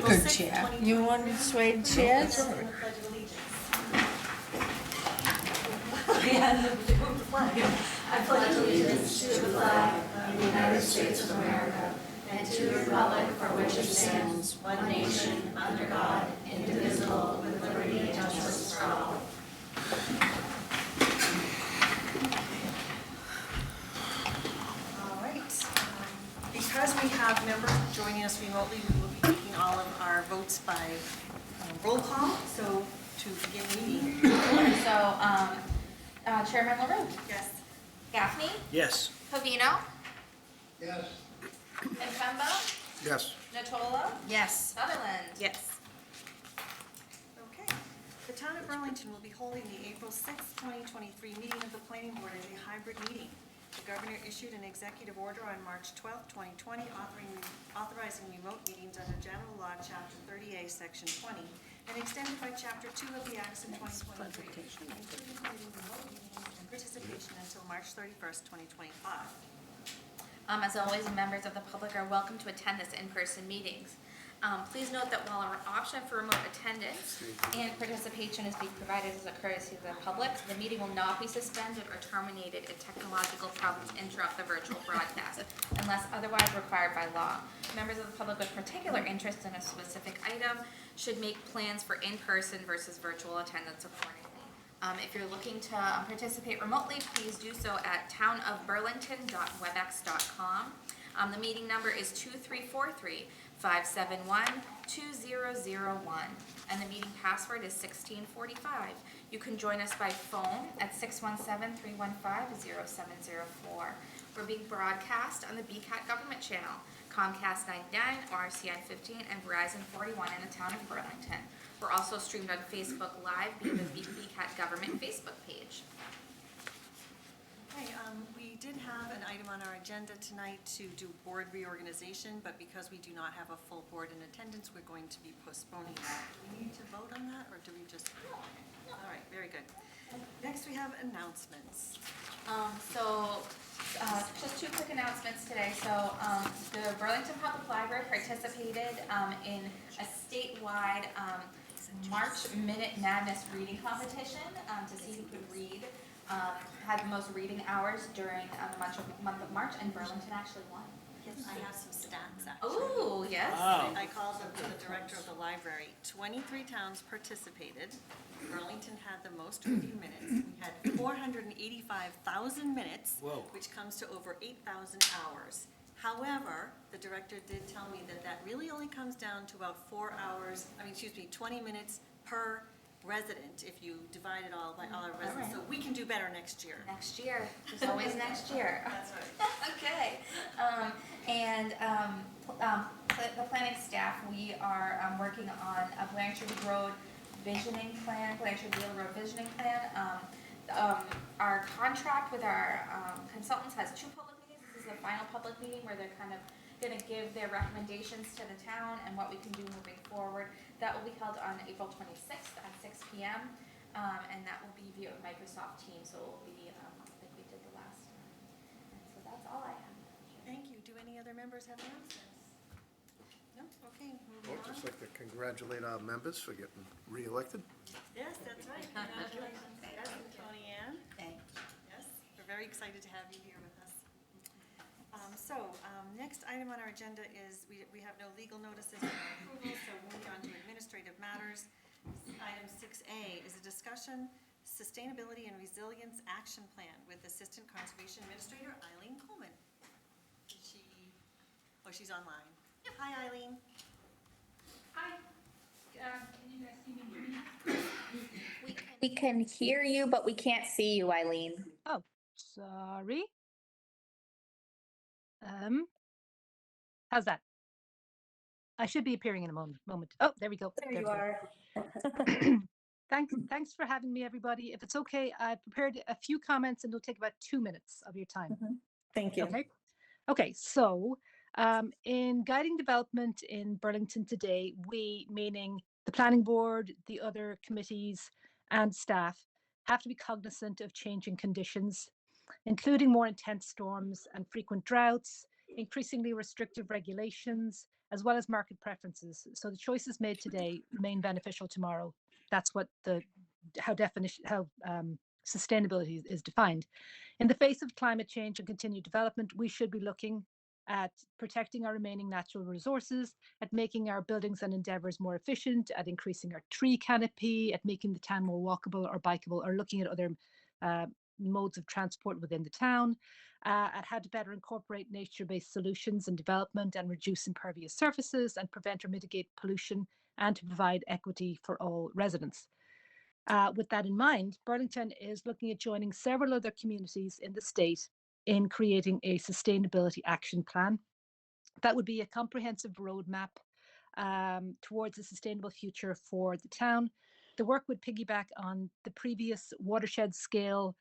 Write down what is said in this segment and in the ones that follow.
April Good 6th, chair. 2023. You wanted suede chairs? And the Pledge of Allegiance. And the flag. I pledge allegiance to the flag of the United States of America and to the republic for which it stands, one nation, under God, indivisible, with liberty and justice for all. All right. Because we have members joining us remotely, we will be taking all of our votes by roll call. So to begin the meeting. So, Chairman LaRue, Yes. Gaffney, Yes. Pavino, Yes. Infembo, Yes. Natola, Yes. Sutherland. Yes. Okay. The town of Burlington will be holding the April 6th, 2023 meeting of the planning board as a hybrid meeting. The governor issued an executive order on March 12th, 2020, authorizing remote meetings under General Law, Chapter 30A, Section 20, and extended by Chapter 2 of the Acts in 2023, including permitting remote meetings and participation until March 31st, 2025. As always, members of the public are welcome to attend this in-person meetings. Please note that while an option for remote attendance and participation is being provided as a courtesy to the public, the meeting will not be suspended or terminated if technological problems interrupt the virtual broadcast, unless otherwise required by law. Members of the public with particular interest in a specific item should make plans for in-person versus virtual attendance accordingly. If you're looking to participate remotely, please do so at townofburlington.webex.com. The meeting number is 2343-571-2001, and the meeting password is 1645. You can join us by phone at 617-315-0704. We're being broadcast on the BCAT government channel, Comcast 99, RCN 15, and Verizon 41 in the town of Burlington. We're also streamed on Facebook Live via the BCAT government Facebook page. Okay, we did have an item on our agenda tonight to do board reorganization, but because we do not have a full board in attendance, we're going to be postponing that. Do we need to vote on that, or do we just? All right, very good. Next, we have announcements. Just two quick announcements today. So, the Burlington Public Library participated in a statewide March Minute Madness reading competition to see who could read, had the most reading hours during the month of March, and Burlington actually won. Yes, I have some stats, actually. Oh, yes. Wow. I called up to the director of the library. 23 towns participated. Burlington had the most reading minutes. We had 485,000 minutes, Whoa. which comes to over 8,000 hours. However, the director did tell me that that really only comes down to about 20 minutes per resident if you divide it all by all our residents. So we can do better next year. Next year. There's always next year. That's right. Okay. The planning staff, we are working on a Blanchard Road visioning plan, Blanchard Wheel Road visioning plan. Our contract with our consultants has two public meetings. This is the final public meeting where they're kind of going to give their recommendations to the town and what we can do moving forward. That will be held on April 26th at 6 p.m. And that will be via Microsoft Teams, so it will be like we did the last time. And so that's all I have. Thank you. Do any other members have announcements? No? Okay, moving I'd just on. like to congratulate our members for getting re-elected. Yes, that's right. Congratulations, Yes, and Tony Ann. Thanks. Yes, we're very excited to have you here with us. Next item on our agenda is, we have no legal notices or approval, so moving on to administrative matters. Item 6A is a discussion, sustainability and resilience action plan with Assistant Conservation Administrator Eileen Coleman. Is she, oh, she's online. Hi, Eileen. Hi, can you guys see me and hear me? We can hear you, but we can't see you, Eileen. Oh, sorry. How's that? I should be appearing in a moment. Oh, there we go. There we you go. are. Thanks for having me, everybody. If it's okay, I prepared a few comments and it'll take about 2 minutes of your time. Thank you. Okay. So in guiding development in Burlington today, we, meaning the planning board, the other committees and staff, have to be cognizant of changing conditions, including more intense storms and frequent droughts, increasingly restrictive regulations, as well as market preferences. So the choices made today remain beneficial tomorrow. That's what how sustainability is defined. In the face of climate change and continued development, we should be looking at protecting our remaining natural resources, at making our buildings and endeavours more efficient, at increasing our tree canopy, at making the town more walkable or bikeable, or looking at other modes of transport within the town, at how to better incorporate nature-based solutions and development and reduce impervious surfaces and prevent or mitigate pollution, and to provide equity for all residents. With that in mind, Burlington is looking at joining several other communities in the state in creating a sustainability action plan. That would be a comprehensive roadmap towards a sustainable future for the town. The work would piggyback on the previous watershed scale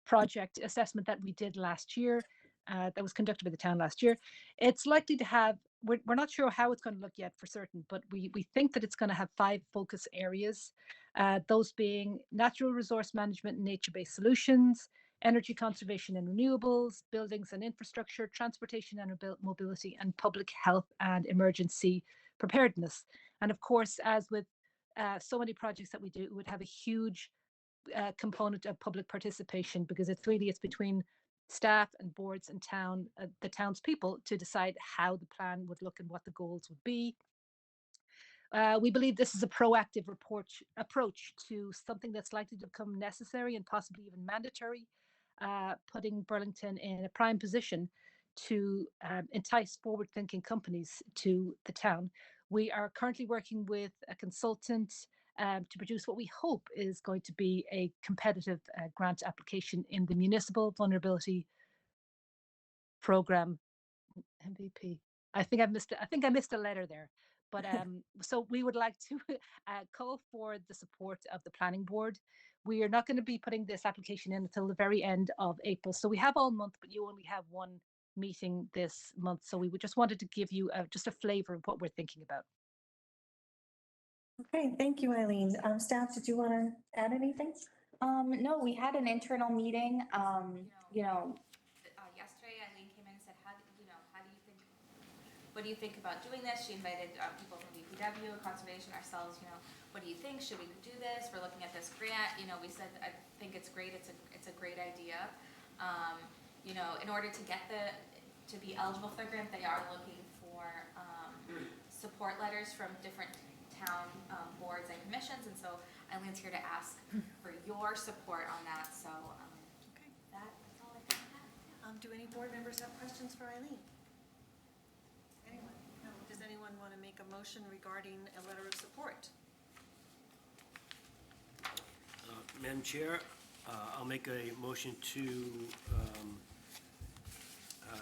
project assessment that we did last year, that was conducted by the town last year. It's likely to have, we're not sure how it's going to look yet for certain, but we think that it's going to have 5 focus areas, those being natural resource management and nature-based solutions, energy conservation and renewables, buildings and infrastructure, transportation and mobility, and public health and emergency preparedness. And of course, as with so many projects that we do, it would have a huge component of public participation, because it's between staff and boards and the townspeople to decide how the plan would look and what the goals would be. We believe this is a proactive approach to something that's likely to become necessary and possibly even mandatory, putting Burlington in a prime position to entice forward-thinking companies to the town. We are currently working with a consultant to produce what we hope is going to be a competitive grant application in the Municipal Vulnerability Program, MVP. I think I missed a letter there. But so we would like to call for the support of the planning board. We are not going to be putting this application in until the very end of April. So we have all month, but you only have one meeting this month. So we just wanted to give you just a flavor of what we're thinking about. Okay, thank you, Eileen. Staff, did you want to add anything? No, we had an internal meeting, Yesterday, Eileen came in and said, how do you think, what do you think about doing this? She invited people from DPW, conservation, ourselves, what do you think? Should we do this? We're looking at this grant. We said, I think it's great. It's a great idea. In order to to be eligible for the grant, they are looking for support letters from different town boards and commissions. And so Eileen's here to ask for your support on that. So Okay. that's all I have. Do any board members have questions for Eileen? Anyone? No. Does anyone want to make a motion regarding a letter of support? Madam Chair, I'll make a motion to,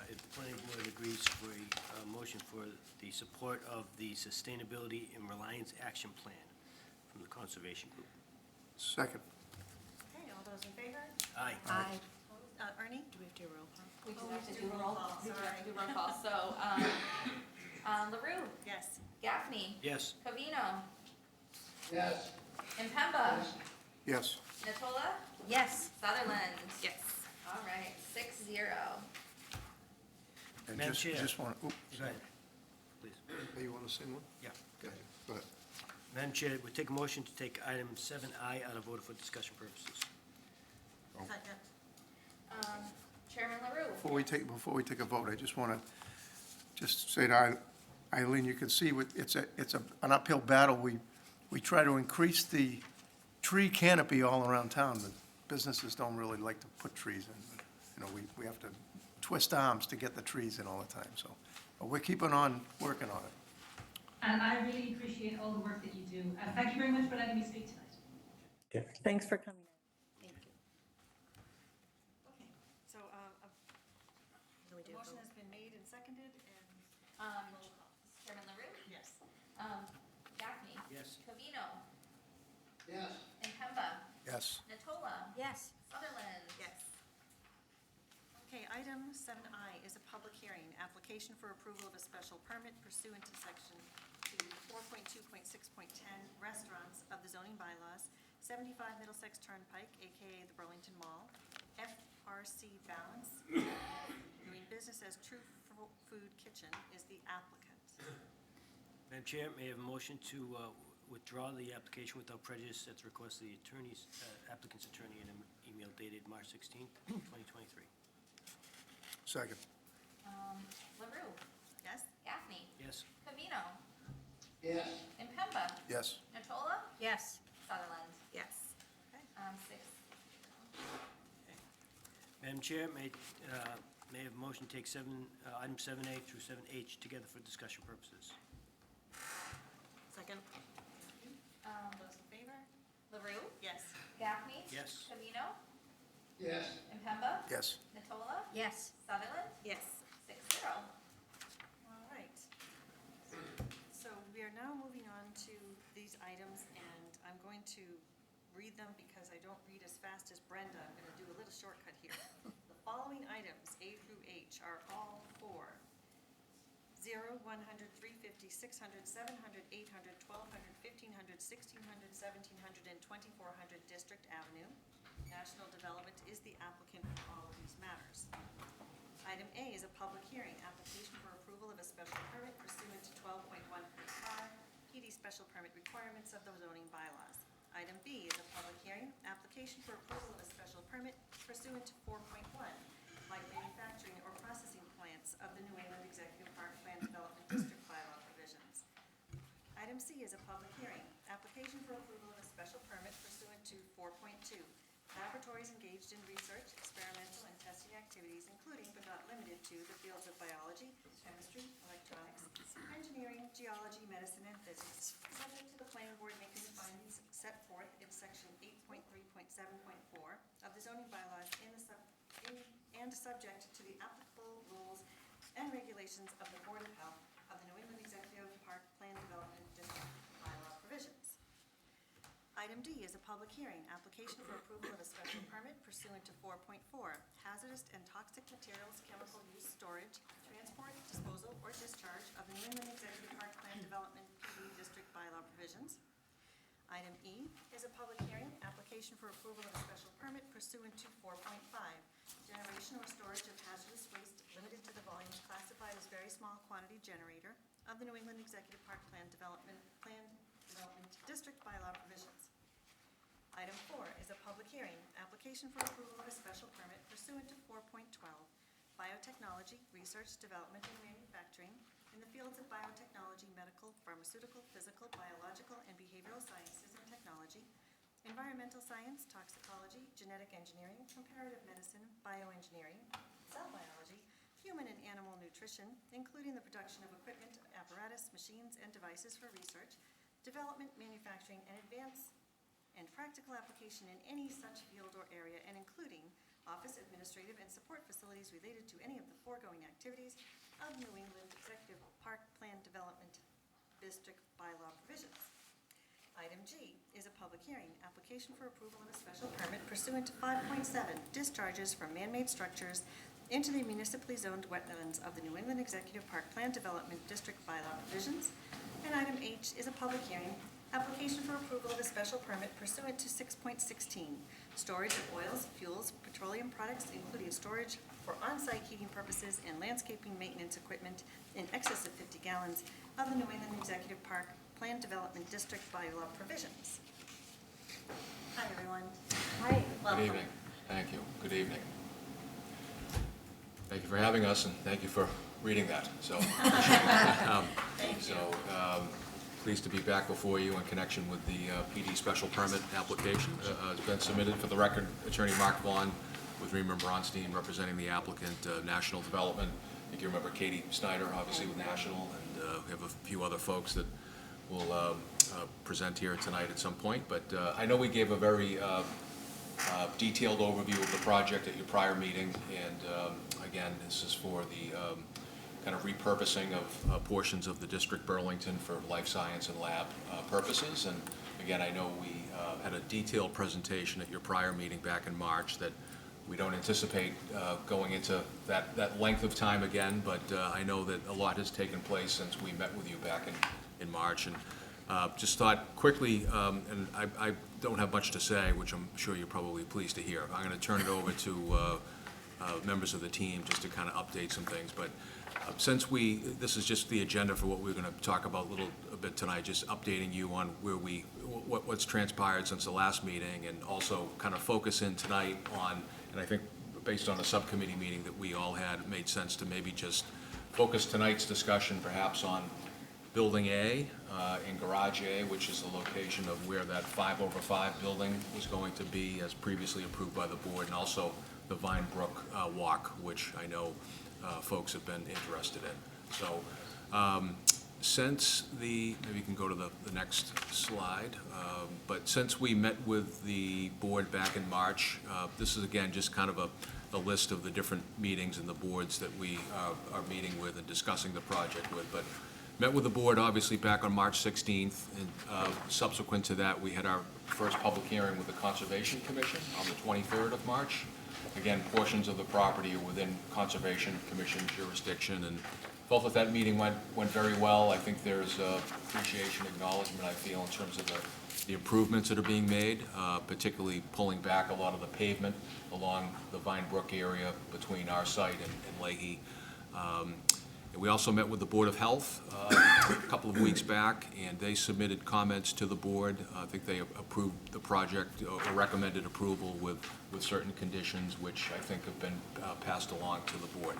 if the planning board agrees, for a motion for the support of the Sustainability and Reliance Action Plan from the Conservation Group. Second. Okay, all those in favor? Aye. Aye. Ernie, do we have to do a roll call? We do Oh, have to do a roll call. We do have to do a roll Sorry. call. So, LaRue, Yes. Gaffney, Yes. Covino, Yes. Impemba, Yes. Natola? Yes. Sutherland? Yes. All right, 6-0. And Madam just, Chair. just want to, Go ahead, please. you want to say one? Yeah. Go ahead. Go ahead. Madam Chair, we take a motion to take item 7I out of order for discussion purposes. Second. Chairman LaRue? Before we take a vote, I just want to just say to Eileen, you can see it's an uphill battle. We try to increase the tree canopy all around town, but businesses don't really like to put trees in. We have to twist arms to get the trees in all the time, so. But we're keeping on working on it. And I really appreciate all the work that you do. Thank you very much for letting me speak tonight. Thanks for coming in. Thank you. Okay, so the motion has been made and seconded, and Chairman LaRue? yes. Gaffney? Yes. Covino? Yes. Impemba? Yes. Natola? Yes. Sutherland? Yes. Okay, item 7I is a public hearing, application for approval of a special permit pursuant to section 4.2.6.10 restaurants of the zoning bylaws, 75 Middlesex Turnpike, AKA the Burlington Mall, FRC Balance, doing business as True Food Kitchen is the applicant. Madam Chair, may I have a motion to withdraw the application without prejudice at the request of the attorney's, applicant's attorney in an email dated March 16, 2023? Second. LaRue, Yes? Gaffney, Yes. Covino, yes, Impemba, Yes. Natola, Yes. Sutherland. Yes. Okay. 6. Madam Chair, may I have a motion to take item 7A through 7H together for discussion purposes? Second. Those in favor? LaRue, Yes. Gaffney, Yes. Covino, yes, Impemba, Yes. Natola, Yes. Sutherland, Yes. 6-0. All right. So we are now moving on to these items, and I'm going to read them because I don't read as fast as Brenda. I'm going to do a little shortcut here. The following items, A through H, are all for 0, 100, 350, 600, 700, 800, 1200, 1500, 1600, 1700, and 2400 District Avenue. National Development is the applicant for all of these matters. Item A is a public hearing, application for approval of a special permit pursuant to 12.1.5 PD special permit requirements of the zoning bylaws. Item B is a public hearing, application for approval of a special permit pursuant to 4.1 light manufacturing or processing plants of the New England Executive Park Plan Development District bylaw provisions. Item C is a public hearing, application for approval of a special permit pursuant to 4.2 laboratories engaged in research, experimental, and testing activities, including but not limited to the fields of biology, chemistry, electronics, engineering, geology, medicine, and physics, subject to the planning board making the findings set forth in section 8.3.7.4 of the zoning bylaws and subject to the applicable rules and regulations of the Board of Health of the New England Executive Park Plan Development District bylaw provisions. Item D is a public hearing, application for approval of a special permit pursuant to 4.4, hazardous and toxic materials, chemical use, storage, transport, disposal, or discharge of the New England Executive Park Plan Development PD District bylaw provisions. Item E is a public hearing, application for approval of a special permit pursuant to 4.5, generation or storage of hazardous waste limited to the volumes classified as very small quantity generator of the New England Executive Park Plan Development District bylaw provisions. Item 4 is a public hearing, application for approval of a special permit pursuant to 4.12, biotechnology, research, development, and manufacturing in the fields of biotechnology, medical, pharmaceutical, physical, biological, and behavioral sciences and technology, environmental science, toxicology, genetic engineering, comparative medicine, bioengineering, cell biology, human and animal nutrition, including the production of equipment, apparatus, machines, and devices for research, development, manufacturing, and advance and practical application in any such field or area, and including office, administrative, and support facilities related to any of the foregoing activities of New England Executive Park Plan Development District bylaw provisions. Item G is a public hearing, application for approval of a special permit pursuant to 5.7, discharges from man-made structures into the municipally zoned wetlands of the New England Executive Park Plan Development District bylaw provisions. And item H is a public hearing, application for approval of a special permit pursuant to 6.16, storage of oils, fuels, petroleum products, including storage for on-site heating purposes and landscaping maintenance equipment in excess of 50 gallons of the New England Executive Park Plan Development District bylaw provisions. Hi, everyone. Hi. Welcome. Good evening. Thank you. Good evening. Thank you for having us, and thank you for reading that. So, Thank you. Pleased to be back before you in connection with the PD special permit application. It's been submitted. For the record, Attorney Mark Vaughn with Reamer Bronstein representing the applicant, National Development. I think you remember Katie Snyder, obviously with National, and we have a few other folks that will present here tonight at some point. But I know we gave a very detailed overview of the project at your prior meeting, and again, this is for the kind of repurposing of portions of the District Burlington for life science and lab purposes. And again, I know we had a detailed presentation at your prior meeting back in March that we don't anticipate going into that length of time again, but I know that a lot has taken place since we met with you back in March. And just thought quickly, and I don't have much to say, which I'm sure you're probably pleased to hear. I'm going to turn it over to members of the team just to kind of update some things. But This is just the agenda for what we're going to talk about a bit tonight, just updating you on what's transpired since the last meeting, and also kind of focus in tonight on, and I think based on a subcommittee meeting that we all had, it made sense to maybe just focus tonight's discussion perhaps on Building A and Garage A, which is the location of where that 5-over-5 building was going to be, as previously approved by the board, and also the Vine Brook Walk, which I know folks have been interested in. So maybe you can go to the next slide, but since we met with the board back in March, this is again just kind of a list of the different meetings and the boards that we are meeting with and discussing the project with. But met with the board obviously back on March 16th, and subsequent to that, we had our first public hearing with the Conservation Commission on the 23rd of March. Again, portions of the property are within Conservation Commission jurisdiction, and felt that that meeting went very well. I think there's appreciation, acknowledgement, I feel, in terms of the improvements that are being made, particularly pulling back a lot of the pavement along the Vine Brook area between our site and Leahy. And we also met with the Board of Health a couple of weeks back, and they submitted comments to the board. I think they approved the project, or recommended approval with certain conditions, which I think have been passed along to the board.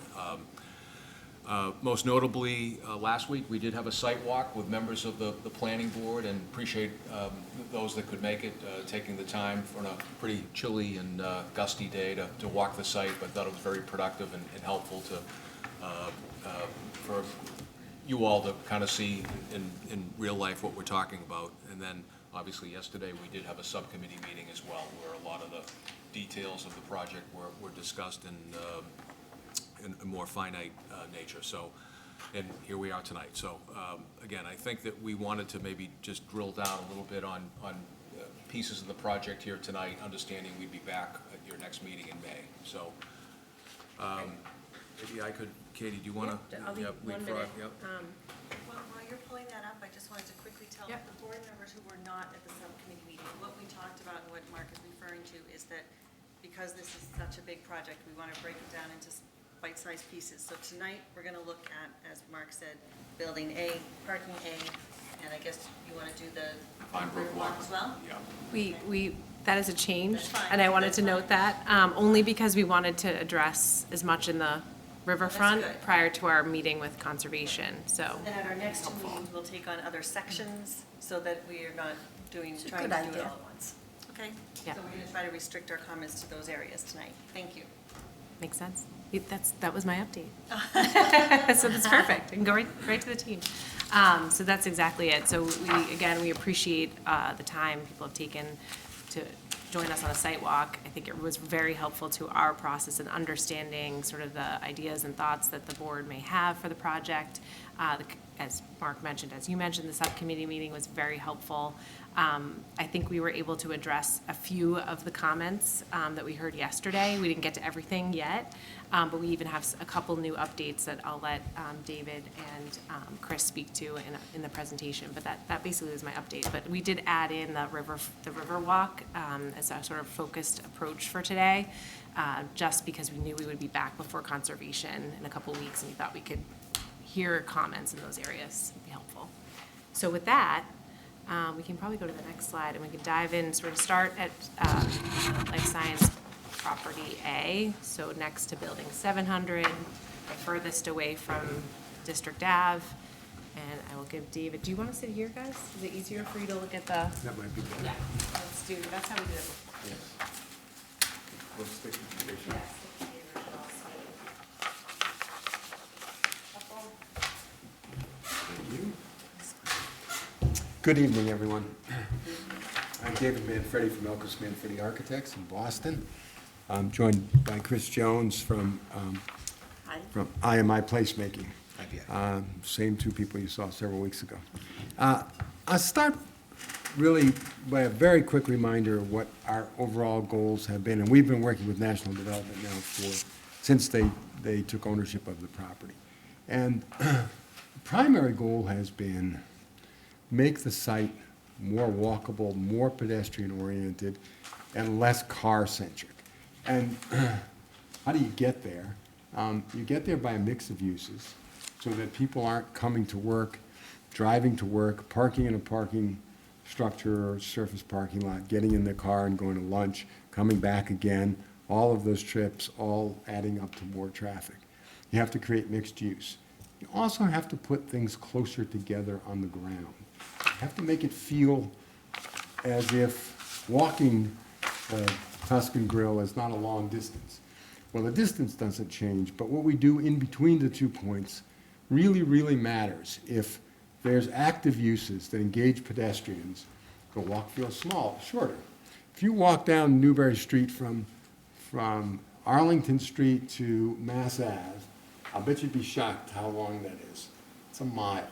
Most notably, last week, we did have a site walk with members of the planning board, and appreciate those that could make it, taking the time for a pretty chilly and gusty day to walk the site, but thought it was very productive and helpful for you all to kind of see in real life what we're talking about. And then, obviously, yesterday, we did have a subcommittee meeting as well, where a lot of the details of the project were discussed in a more finite nature. So, and here we are tonight. So, again, I think that we wanted to maybe just drill down a little bit on pieces of the project here tonight, understanding we'd be back at your next meeting in May. So, maybe I could, Katie, do you want to? I'll leave 1 minute. Yep. While you're pulling that up, I just wanted to quickly tell Yep. the board members who were not at the subcommittee meeting, what we talked about and what Mark is referring to is that because this is such a big project, we want to break it down into bite-sized pieces. So tonight, we're going to look at, as Mark said, Building A, Parking A, and I guess you want to do the Vine Brook Walk as well? Yeah. That is a change, That's fine. and I wanted That's to note that, only because we wanted to address as much in the riverfront good. prior to our meeting with conservation, so. Then at our next two meetings, we'll take on other sections so that we are not trying to do good it all idea. at once. Okay? Yeah. So we're going to try to restrict our comments to those areas tonight. Thank you. Makes sense. That was my update. So that's perfect, and go right to the team. So that's exactly it. So we appreciate the time people have taken to join us on a site walk. I think it was very helpful to our process and understanding sort of the ideas and thoughts that the board may have for the project. As Mark mentioned, as you mentioned, the subcommittee meeting was very helpful. I think we were able to address a few of the comments that we heard yesterday. We didn't get to everything yet, but we even have a couple new updates that I'll let David and Chris speak to in the presentation. But that basically is my update. But we did add in the river walk as a sort of focused approach for today, just because we knew we would be back before conservation in a couple weeks, and we thought we could hear comments in those areas. It'd be helpful. So with that, we can probably go to the next slide, and we can dive in, sort of start at Life Science Property A, so next to Building 700, the furthest away from District Ave. And I will give David, do you want to sit here, guys? Is it easier for you to look at the? That might be better. Yeah, that's how we did it. Yes. Let's stick with the picture. Thank you. Good evening, everyone. I'm David Manfredi from Elkis Manfredi Architects in Boston. I'm joined by Chris Jones from IMI Placemaking. Same two people you saw several weeks ago. I'll start really by a very quick reminder of what our overall goals have been. And we've been working with National Development now since they took ownership of the property. And the primary goal has been make the site more walkable, more pedestrian-oriented, and less car-centric. And how do you get there? You get there by a mix of uses. so that people aren't coming to work, driving to work, parking in a parking structure or surface parking lot, getting in their car and going to lunch, coming back again, all of those trips, all adding up to more traffic. You have to create mixed use. You also have to put things closer together on the ground. You have to make it feel as if walking the Tuscan Grill is not a long distance. Well, the distance doesn't change, but what we do in between the 2 points really, really matters. If there's active uses that engage pedestrians, the walk feels shorter. If you walk down Newbury Street from Arlington Street to Mass Ave, I'll bet you'd be shocked how long that is. It's a mile.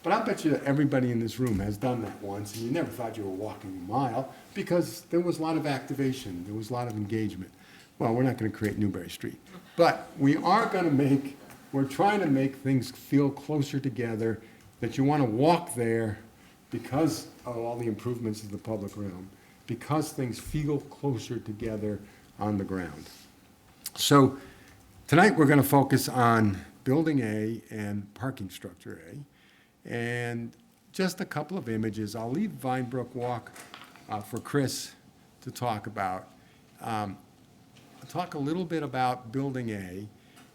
But I bet you everybody in this room has done that once, and you never thought you were walking a mile because there was a lot of activation, there was a lot of engagement. Well, we're not going to create Newbury Street, but we're trying to make things feel closer together, that you want to walk there because of all the improvements of the public realm, because things feel closer together on the ground. So tonight we're going to focus on Building A and Parking Structure A, and just a couple of images. I'll leave Vinebrook Walk for Chris to talk about. I'll talk a little bit about Building A,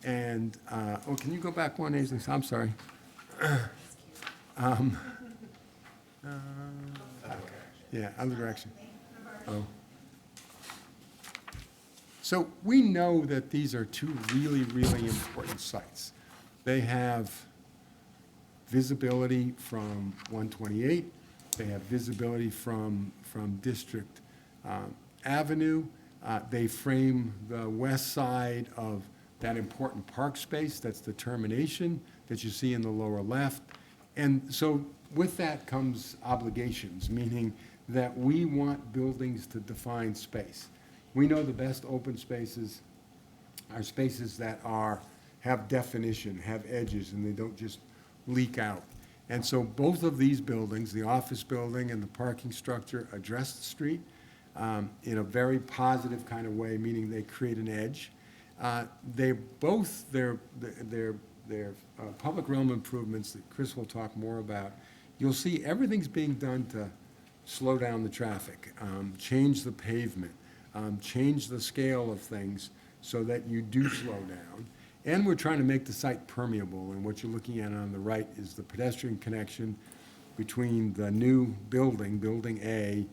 and, can you go back one, Aislinn? I'm sorry. Yeah, other direction. Oh. So we know that these are two really, really important sites. They have visibility from 128. They have visibility from District Avenue. They frame the west side of that important park space. That's the termination that you see in the lower left. And so with that comes obligations, meaning that we want buildings to define space. We know the best open spaces are spaces that have definition, have edges, and they don't just leak out. And so both of these buildings, the office building and the parking structure, address the street in a very positive kind of way, meaning they create an edge. Their public realm improvements that Chris will talk more about, you'll see everything's being done to slow down the traffic, change the pavement, change the scale of things so that you do slow down. And we're trying to make the site permeable, and what you're looking at on the right is the pedestrian connection between the new building, Building A,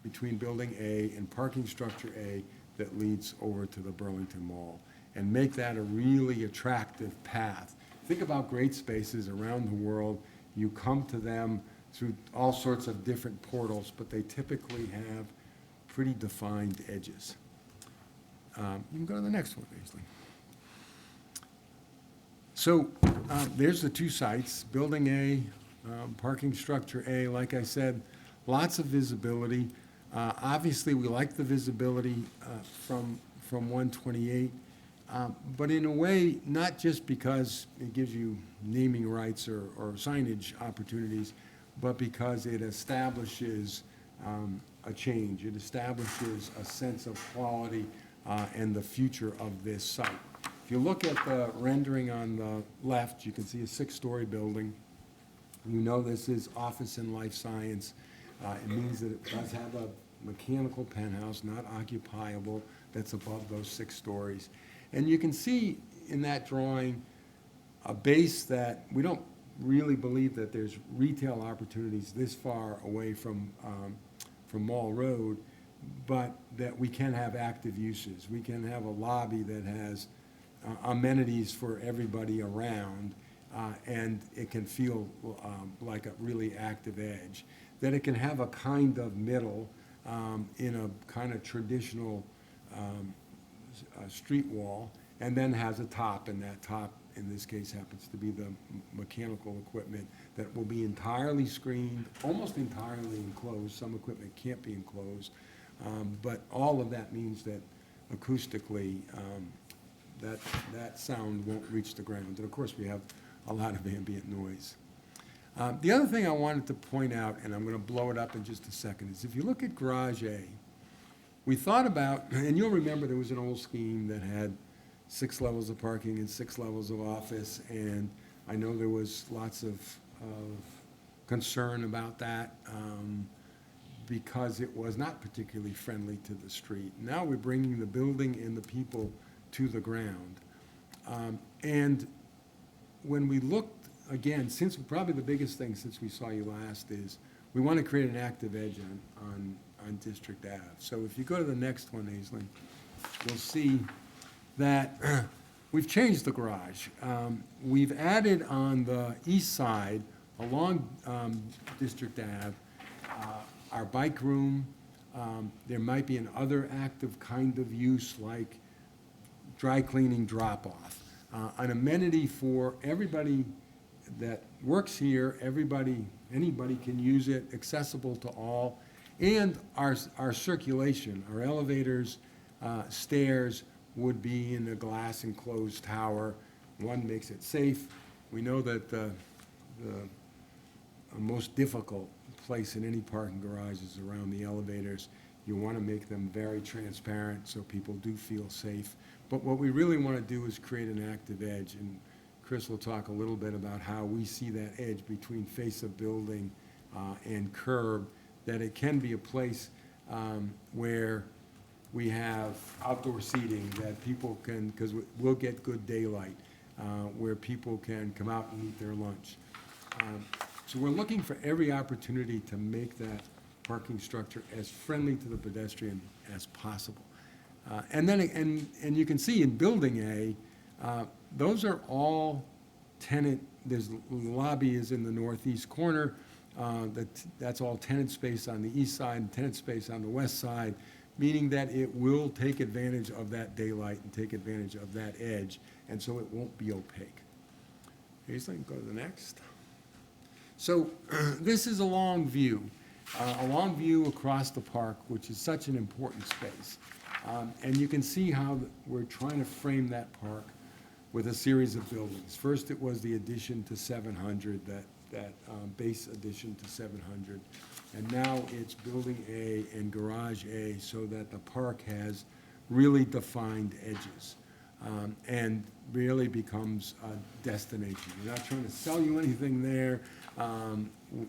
between Building A and Parking Structure A that leads over to the Burlington Mall, and make that a really attractive path. Think about great spaces around the world. You come to them through all sorts of different portals, but they typically have pretty defined edges. You can go to the next one, Aislinn. So there's the two sites, Building A, Parking Structure A. Like I said, lots of visibility. Obviously, we like the visibility from 128, but in a way, not just because it gives you naming rights or signage opportunities, but because it establishes a change. It establishes a sense of quality and the future of this site. If you look at the rendering on the left, you can see a 6-story building. You know this is office and life science. It means that it does have a mechanical penthouse, not occupiable, that's above those 6 stories. And you can see in that drawing a base that we don't really believe that there's retail opportunities this far away from Mall Road, but that we can have active uses. We can have a lobby that has amenities for everybody around, and it can feel like a really active edge. That it can have a kind of middle in a kind of traditional street wall, and then has a top, and that top, in this case, happens to be the mechanical equipment that will be entirely screened, almost entirely enclosed. Some equipment can't be enclosed, but all of that means that acoustically, that sound won't reach the ground. And of course, we have a lot of ambient noise. The other thing I wanted to point out, and I'm going to blow it up in just a second, is if you look at Garage A, we thought about, and you'll remember there was an old scheme that had 6 levels of parking and 6 levels of office, and I know there was lots of concern about that, because it was not particularly friendly to the street. Now we're bringing the building and the people to the ground. And when we looked, again, since probably the biggest thing since we saw you last is we want to create an active edge on District Ave. So if you go to the next one, Aislinn, you'll see that we've changed the garage. We've added on the east side, along District Ave, our bike room. There might be another active kind of use like dry cleaning drop-off. An amenity for everybody that works here, anybody can use it, accessible to all. And our circulation, our elevators, stairs would be in a glass enclosed tower. One makes it safe. We know that the most difficult place in any parking garage is around the elevators. You want to make them very transparent so people do feel safe. But what we really want to do is create an active edge, and Chris will talk a little bit about how we see that edge between face of building and curb, that it can be a place where we have outdoor seating, that people can, because we'll get good daylight, where people can come out and eat their lunch. So we're looking for every opportunity to make that parking structure as friendly to the pedestrian as possible. And then, and you can see in Building A, those are all tenant, there's, the lobby is in the northeast corner, that's all tenant space on the east side and tenant space on the west side, meaning that it will take advantage of that daylight and take advantage of that edge, and so it won't be opaque. Aislinn, go to the next. So this is a long view across the park, which is such an important space. And you can see how we're trying to frame that park with a series of buildings. First, it was the addition to 700, that base addition to 700. And now it's Building A and Garage A, so that the park has really defined edges and really becomes a destination. We're not trying to sell you anything there.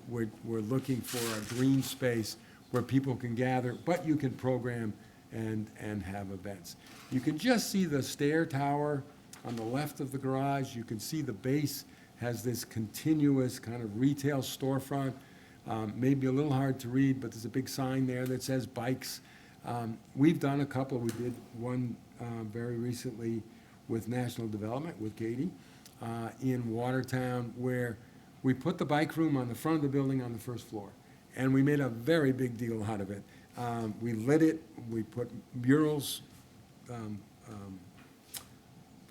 We're looking for a green space where people can gather, but you can program and have events. You can just see the stair tower on the left of the garage. You can see the base has this continuous kind of retail storefront. Maybe a little hard to read, but there's a big sign there that says bikes. We've done a couple. We did one very recently with National Development, with Katie, in Watertown, where we put the bike room on the front of the building on the first floor. And we made a very big deal out of it. We lit it, we put murals,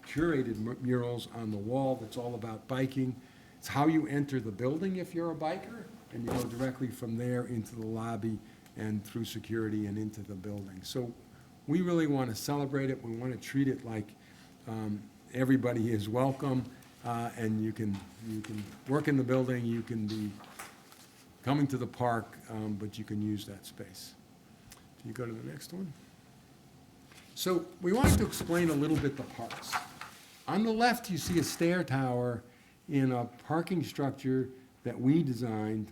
curated murals on the wall that's all about biking. It's how you enter the building if you're a biker, and you go directly from there into the lobby and through security and into the building. So we really want to celebrate it. We want to treat it like everybody is welcome, and you can work in the building, you can be coming to the park, but you can use that space. Can you go to the next one? So we wanted to explain a little bit the parks. On the left, you see a stair tower in a parking structure that we designed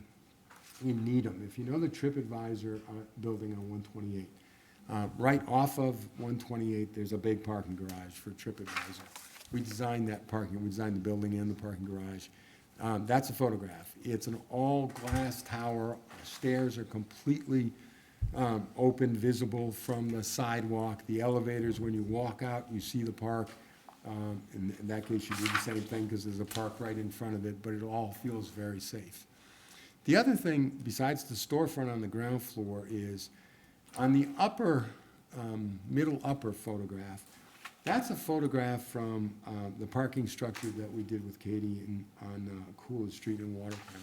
in Needham. If you know the TripAdvisor building on 128, right off of 128, there's a big parking garage for TripAdvisor. We designed that parking, we designed the building and the parking garage. That's a photograph. It's an all-glass tower. Stairs are completely open, visible from the sidewalk. The elevators, when you walk out, you see the park. In that case, you do the same thing because there's a park right in front of it, but it all feels very safe. The other thing, besides the storefront on the ground floor, is on the upper, middle upper photograph, that's a photograph from the parking structure that we did with Katie on Coolidge Street in Watertown.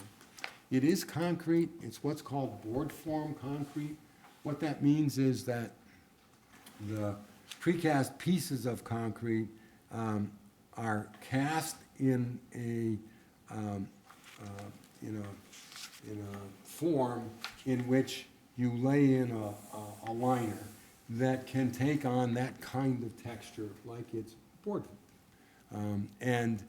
It is concrete. It's what's called board form concrete. What that means is that the precast pieces of concrete are cast in a form in which you lay in a liner that can take on that kind of texture, like it's boardroom. And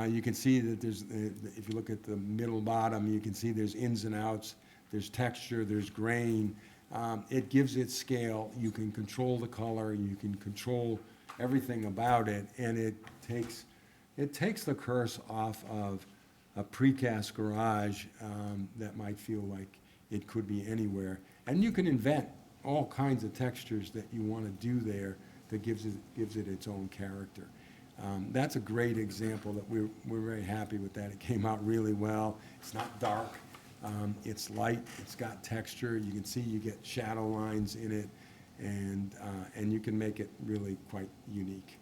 you can see that there's, if you look at the middle bottom, you can see there's ins and outs, there's texture, there's grain. It gives it scale. You can control the color, you can control everything about it, and it takes the curse off of a precast garage that might feel like it could be anywhere. And you can invent all kinds of textures that you want to do there that gives it its own character. That's a great example that we're very happy with that. It came out really well. It's not dark. It's light. It's got texture. You can see you get shadow lines in it, and you can make it really quite unique.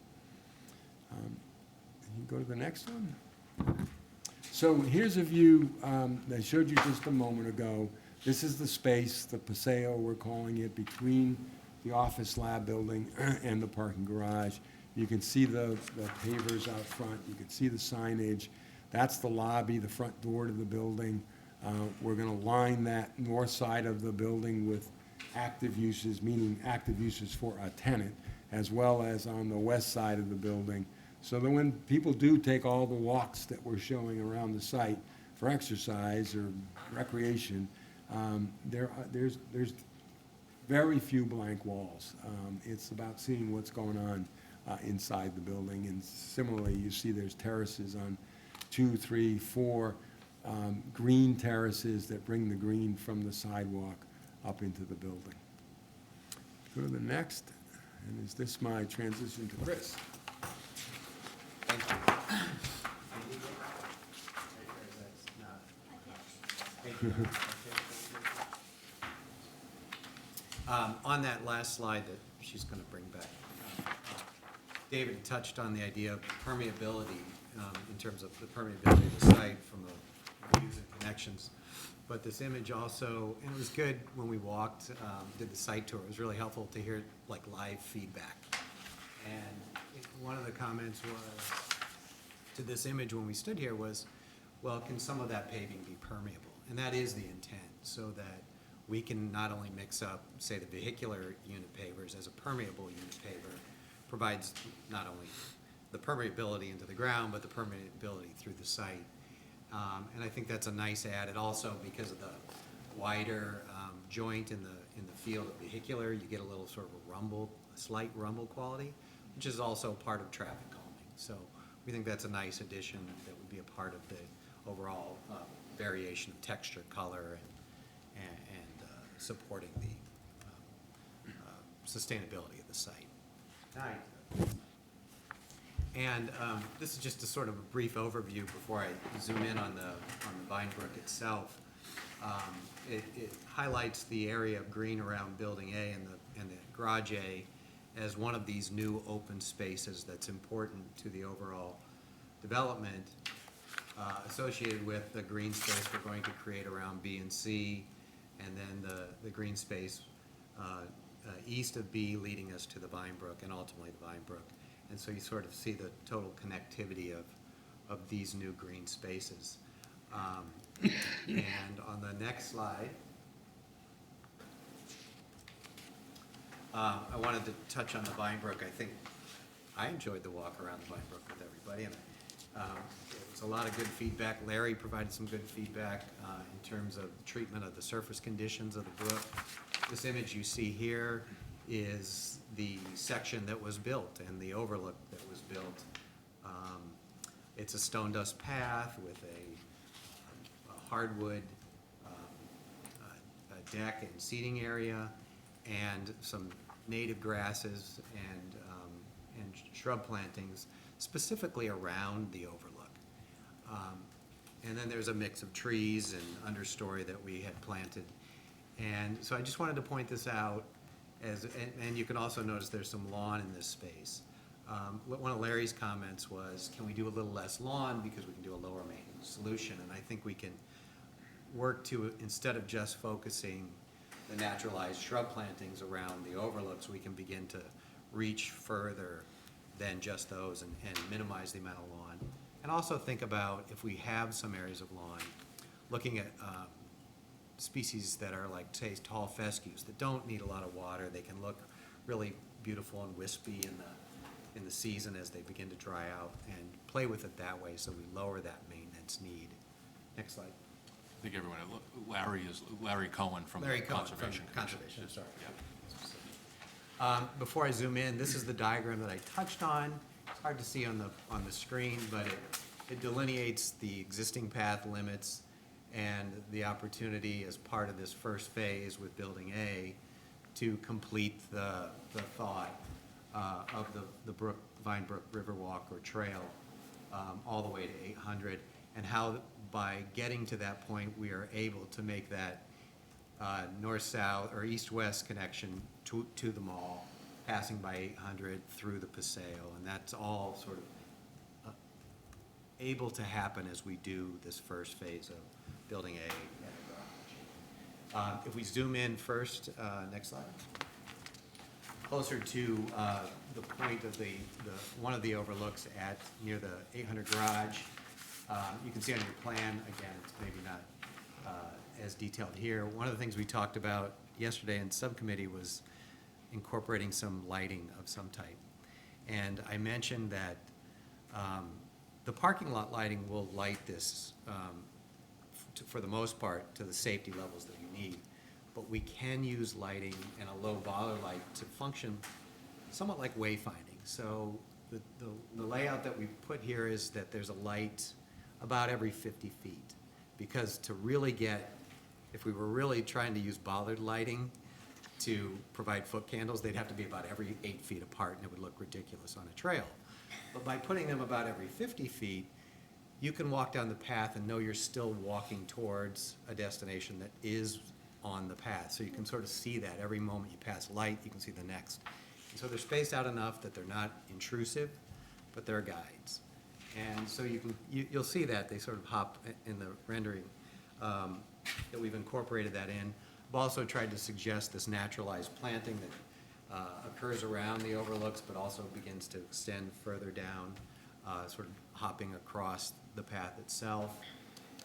You go to the next one. So here's a view that I showed you just a moment ago. This is the space, the paseo we're calling it, between the office lab building and the parking garage. You can see the pavers out front. You can see the signage. That's the lobby, the front door to the building. We're going to line that north side of the building with active uses, meaning active uses for a tenant, as well as on the west side of the building. So that when people do take all the walks that we're showing around the site for exercise or recreation, there's very few blank walls. It's about seeing what's going on inside the building. And similarly, you see there's terraces on 2, 3, 4 green terraces that bring the green from the sidewalk up into the building. Go to the next. And is this my transition to Chris? On that last slide that she's going to bring back, David touched on the idea of permeability in terms of the permeability of the site from the views and connections. But this image also, and it was good when we walked, did the site tour. It was really helpful to hear like live feedback. And one of the comments was to this image when we stood here was, well, can some of that paving be permeable? And that is the intent, so that we can not only mix up, say, the vehicular unit pavers as a permeable unit paver, provides not only the permeability into the ground, but the permeability through the site. And I think that's a nice add. And also because of the wider joint in the field of vehicular, you get a little sort of a rumble, a slight rumble quality, which is also part of traffic calming. So we think that's a nice addition that would be a part of the overall variation of texture, color, and supporting the sustainability of the site. And this is just a sort of a brief overview before I zoom in on the Vinebrook itself. It highlights the area of green around Building A and the Garage A as one of these new open spaces that's important to the overall development associated with the green space we're going to create around B and C, and then the green space east of B leading us to the Vinebrook and ultimately the Vinebrook. And so you sort of see the total connectivity of these new green spaces. And on the next slide, I wanted to touch on the Vinebrook. I think I enjoyed the walk around the Vinebrook with everybody, and it was a lot of good feedback. Larry provided some good feedback in terms of the treatment of the surface conditions of the brook. This image you see here is the section that was built and the overlook that was built. It's a stone dust path with a hardwood deck and seating area and some native grasses and shrub plantings specifically around the overlook. And then there's a mix of trees and understory that we had planted. And so I just wanted to point this out, and you can also notice there's some lawn in this space. One of Larry's comments was, can we do a little less lawn because we can do a lower maintenance solution? And I think we can work to, instead of just focusing the naturalized shrub plantings around the overlooks, we can begin to reach further than just those and minimize the amount of lawn. And also think about, if we have some areas of lawn, looking at species that are like, say, tall fescues that don't need a lot of water. They can look really beautiful and wispy in the season as they begin to dry out, and play with it that way so we lower that maintenance need. Next slide. I think everyone, Larry Cohen from Larry Cohen Conservation from Commission. Conservation, I'm sorry. Yeah. Before I zoom in, this is the diagram that I touched on. It's hard to see on the screen, but it delineates the existing path limits and the opportunity as part of this first phase with Building A to complete the thought of the Vine Brook Riverwalk or trail all the way to 800, and how by getting to that point, we are able to make that north-south or east-west connection to the mall, passing by 800 through the Paseo, and that's all sort of able to happen as we do this first phase of Building A and a garage. If we zoom in first, next slide. Closer to the point of one of the overlooks near the 800 garage. You can see on your plan, again, it's maybe not as detailed here. One of the things we talked about yesterday in subcommittee was incorporating some lighting of some type. And I mentioned that the parking lot lighting will light this, for the most part, to the safety levels that you need. But we can use lighting and a low bollard light to function somewhat like wayfinding. So the layout that we put here is that there's a light about every 50 feet. Because to really get, if we were really trying to use bollard lighting to provide foot candles, they'd have to be about every 8 feet apart, and it would look ridiculous on a trail. But by putting them about every 50 feet, you can walk down the path and know you're still walking towards a destination that is on the path. So you can sort of see that every moment you pass light, you can see the next. And so they're spaced out enough that they're not intrusive, but they're guides. And so you'll see that they sort of hop in the rendering, that we've incorporated that in. I've also tried to suggest this naturalized planting that occurs around the overlooks, but also begins to extend further down, sort of hopping across the path itself.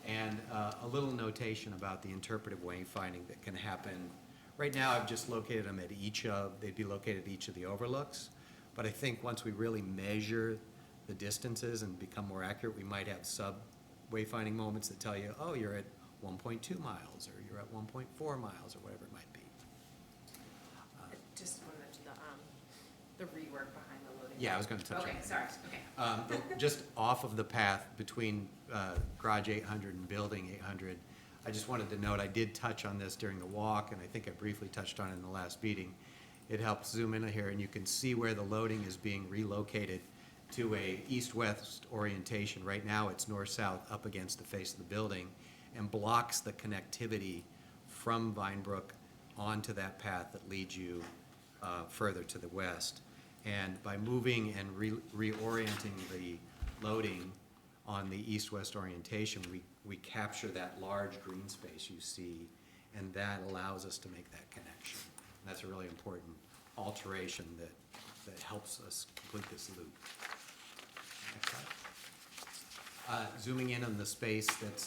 And a little notation about the interpretive wayfinding that can happen. Right now, I've just located them at they'd be located at each of the overlooks. But I think once we really measure the distances and become more accurate, we might have sub-wayfinding moments that tell you, oh, you're at 1.2 miles, or you're at 1.4 miles, or whatever it might be. Just want to mention the rework behind the loading. Yeah, I was going to touch on that. Okay, sorry, okay. Just off of the path between Garage 800 and Building 800, I just wanted to note, I did touch on this during the walk, and I think I briefly touched on it in the last meeting. It helps zoom in here, and you can see where the loading is being relocated to a east-west orientation. Right now, it's north-south up against the face of the building and blocks the connectivity from Vine Brook onto that path that leads you further to the west. And by moving and reorienting the loading on the east-west orientation, we capture that large green space you see, and that allows us to make that connection. And that's a really important alteration that helps us complete this loop. Next slide. Zooming in on the space that's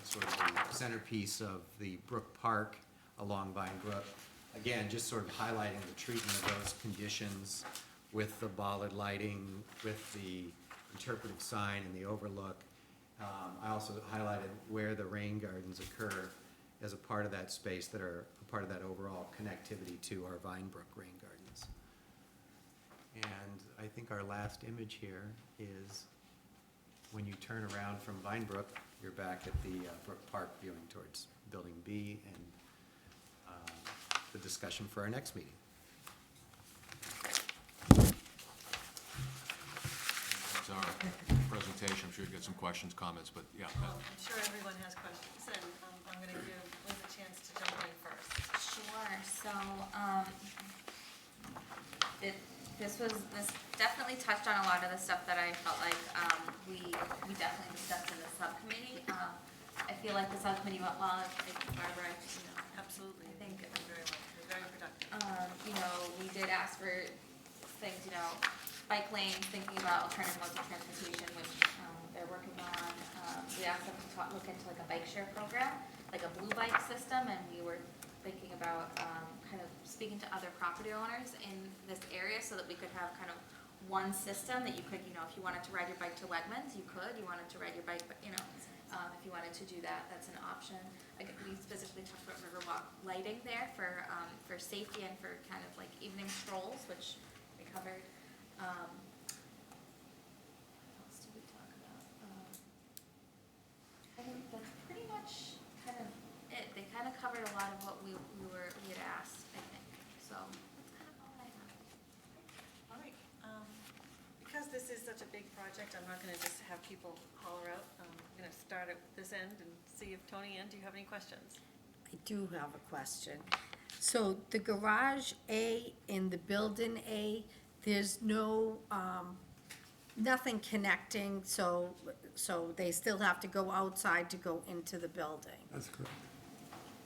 sort of the centerpiece of the Brook Park along Vine Brook. Again, just sort of highlighting the treatment of those conditions with the bollard lighting, with the interpretive sign and the overlook. I also highlighted where the rain gardens occur as a part of that space that are a part of that overall connectivity to our Vine Brook rain gardens. And I think our last image here is when you turn around from Vine Brook, you're back at the Brook Park viewing towards Building B and the discussion for our next meeting. That's our presentation. I'm sure you get some questions, comments, but yeah. Well, I'm sure everyone has questions, and I'm going to give Liz a chance to jump in first. Sure, so, this definitely touched on a lot of the stuff that I felt like, we definitely discussed in the subcommittee. I feel like the subcommittee went well. I think Barbara, Absolutely. I think, Very well. Very productive. we did ask for things, bike lanes, thinking about alternative modes of transportation, which, they're working on. We asked them to look into like a bike share program, like a blue bike system, and we were thinking about, kind of speaking to other property owners in this area so that we could have kind of one system that you could, you know, if you wanted to ride your bike to Wegmans, you could, you wanted to ride your bike, you know, if you wanted to do that, that's an option. Like, we specifically talked about Riverwalk lighting there for safety and for kind of like evening strolls, which we covered. What else did we talk about? I think that's pretty much kind of it. They kind of covered a lot of what we had asked, I think, so that's kind of all I have. All right, because this is such a big project, I'm not gonna just have people holler out. I'm gonna start at this end and see if Tony Ann, do you have any questions? I do have a question. So the garage A in the building A, there's no, nothing connecting, so they still have to go outside to go into the building? That's correct.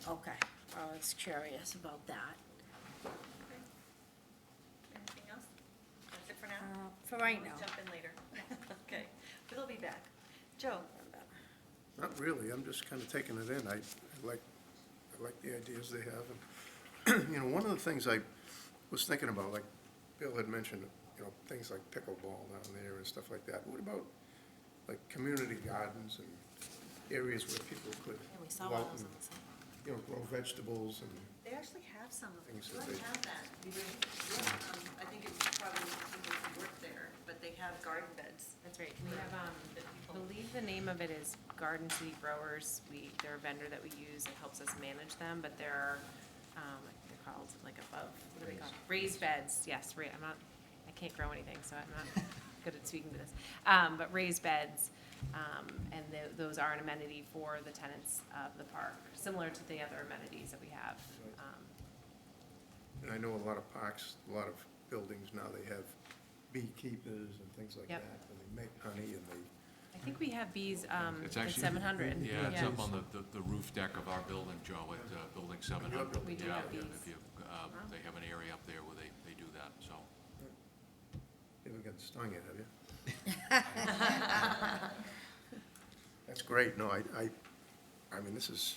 Okay, I was curious about that. Anything else? That's it for now? For right We'll now. Jump in later. Okay, Bill will be back. Joe? Not really, I'm just kind of taking it in. I like the ideas they have. And, you know, one of the things I was thinking about, like Bill had mentioned, you know, things like pickleball down there and stuff like that. What about, like, community gardens and areas where people could we saw go one out of those and, on the site. you know, grow vegetables and They actually have some of them. Things You that already they- have that. I think it's probably people who work there, but they have garden beds. That's right. We have, I believe the name of it is Garden City Growers. They're a vendor that we use. It helps us manage them, but they're called like above, what are they called? Raised beds, yes, I can't grow anything, so I'm not good at speaking to this. But raised beds, and those are an amenity for the tenants of the park, similar to the other amenities that we have. And I know a lot of parks, a lot of buildings now, they have beekeepers and things like Yep. that, and they make honey and they, I think we have bees It's at actually- 700. Yeah, it's up on the roof deck of our building, Joe, at Building 700. We do Yeah, have yeah, these. if you, they have an area up there where they do that, so. you haven't gotten stung yet, have you? That's great, no, I mean, this is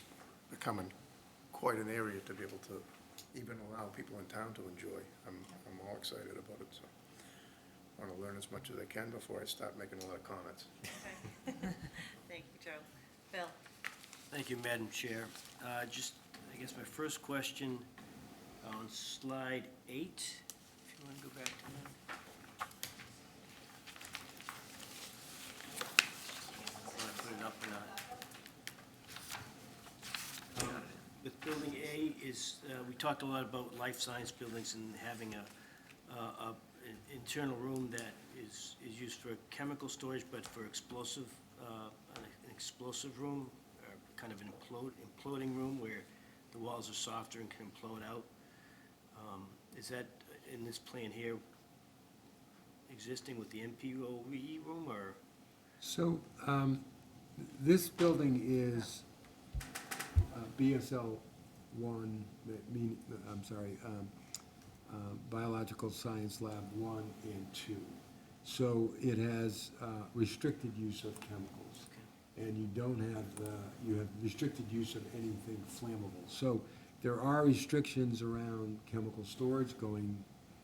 becoming quite an area to be able to even allow people in town to enjoy. I'm all excited about it, so I want to learn as much as I can before I start making a lot of comments. Okay. Thank you, Joe. Bill? Thank you, Madam Chair. Just, I guess my first question on slide 8, if you want to go back to that. Want to put it up or not? With building A is, we talked a lot about life science buildings and having an internal room that is used for chemical storage, but for explosive, an explosive room, or kind of an imploding room where the walls are softer and can implode out. Is that in this plan here existing with the MPOE room, or? So, this building is BSL 1, Biological Science Lab 1 and 2. So it has restricted use of chemicals. And you don't have, you have restricted use of anything flammable. So there are restrictions around chemical storage,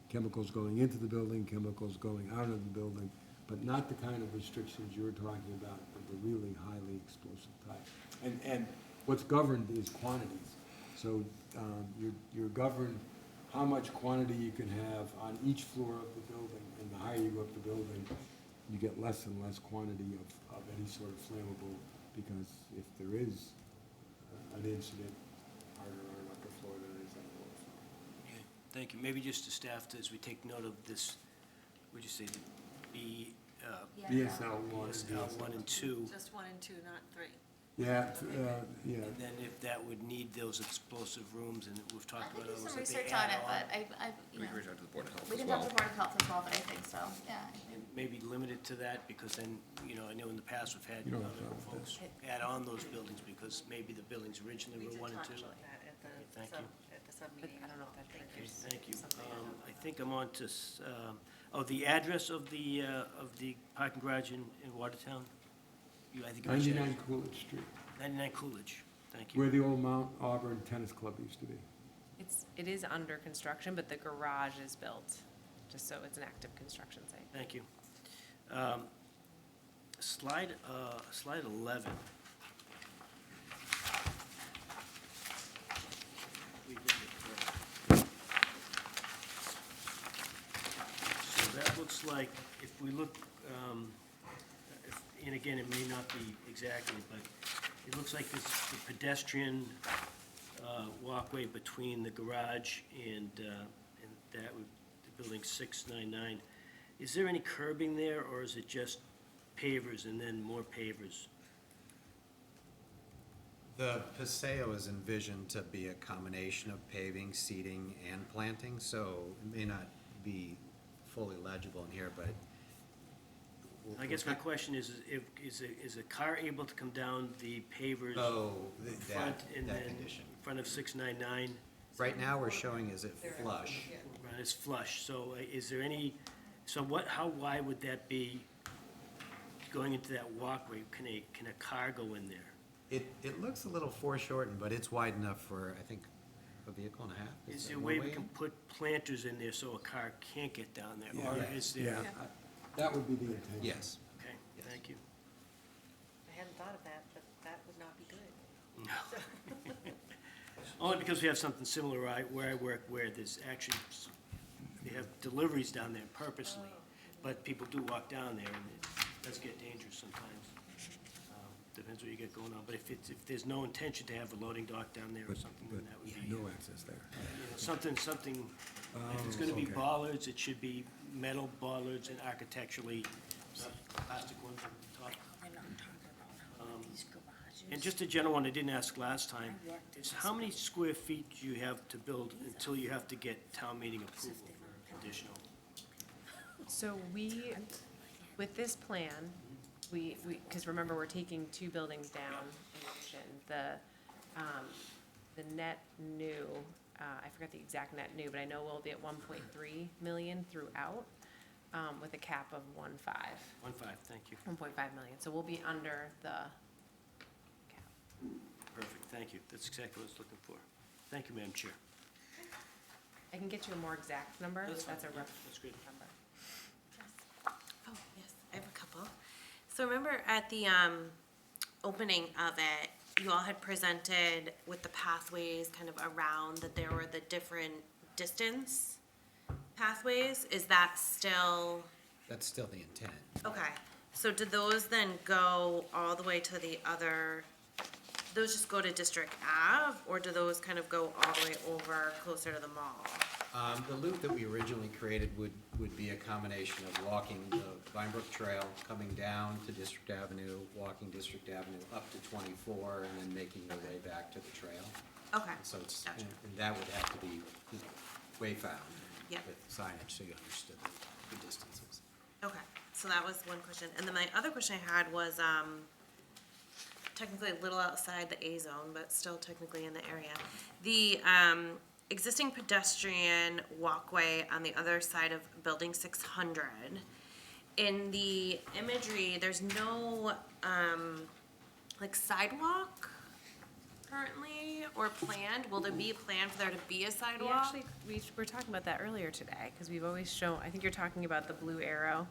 chemicals going into the building, chemicals going out of the building, but not the kind of restrictions you're talking about, of the really highly explosive type. And what's governed is quantities. So you're governed how much quantity you can have on each floor of the building, and the higher you go up the building, you get less and less quantity of any sort of flammable, because if there is an incident, harder on an upper floor than it is on the lower floor. Okay, thank you. Maybe just to staff, as we take note of this, would you say the BSL 1 and BSL 1 and 2? Just 1 and 2, not 3. Yeah, yeah. And then if that would need those explosive rooms, and we've I talked could about do those, some that they research on add it, on, but you We know, can reach out to the Board of Health we as can well. talk to the Board of Health as well, but I think so, yeah. and maybe limited to that, because then, you know, I know in the past we've had You don't have other to. folks add on those buildings, because maybe the buildings originally We were did 1 and talk 2. about that at the Thank sub, you. at the But sub-meeting. I don't know if that Thank Okay, you. thank you. Something I think I'm on to, the address of the parking garage in Watertown? I think it was 99 Coolidge Street, 99 Coolidge, thank you. where the old Mount Auburn Tennis Club used to be. It is under construction, but the garage is built. just so it's an active construction site. Thank you. Slide 11. We did it first. So that looks like, if we look, and again, it may not be exactly, but it looks like this, the pedestrian walkway between the garage and that would, the building 699. Is there any curbing there, or is it just pavers and then more pavers? The Paseo is envisioned to be a combination of paving, seating, and planting, so it may not be fully legible in here, but. I guess my question is is a car able to come down the pavers Oh, front and that then condition. in front of 699? Right now, we're showing is it flush? Right, it's flush, so is there any, so what, how wide would that be going into that walkway? Can a car go in there? It looks a little foreshortened, but it's wide enough for, I think, a vehicle and a half. Is it there a one way we in? can put planters in there so a car can't get down there? Or Yeah, is there? yeah, that would be the intent. Yes. Okay, thank you. I hadn't thought of that, but that would not be good. Only because we have something similar where I work, where there's actually, they have deliveries down there purposely, but people do walk down there, and it does get dangerous sometimes. Depends what you get going on, but if there's no intention to have a loading dock down there or But, something, then that would be, no access there. something, if it's gonna be okay. bollards, it should be metal bollards and architecturally, not plastic ones on the top. And just a general one I didn't ask last time, is how many square feet do you have to build until you have to get town meeting approval for conditional? So we, with this plan, because remember, we're taking 2 buildings down in addition. The net new, I forgot the exact net new, but I know we'll be at 1.3 million throughout, with a cap of 1.5. 1.5, thank you. 1.5 million, so we'll be under the cap. Perfect, thank you. That's exactly what I was looking for. Thank you, Madam Chair. I can get you a more exact number, That's if that's a fine. rough That's great. number. Oh, yes, I have a couple. So remember at the opening of it, you all had presented with the pathways kind of around, that there were the different distance pathways. Is that still, That's still the intent. okay. So do those then go all the way to the other, those just go to District Ave? Or do those kind of go all the way over closer to the mall? The loop that we originally created would be a combination of walking the Vinebrook Trail, coming down to District Avenue, walking District Avenue up to 24, and then making their way back to the trail. Okay, So it's, Gotcha. and that would have to be, way found Yep. with signage, so you understood the distances. okay. So that was one question. And then my other question I had was, technically a little outside the A zone, but still technically in the area. The existing pedestrian walkway on the other side of Building 600. In the imagery, there's no like sidewalk currently or planned. Will there be a plan for there to be a We sidewalk? actually, we were talking about that earlier today, because we've always shown, I think you're talking about the blue arrow.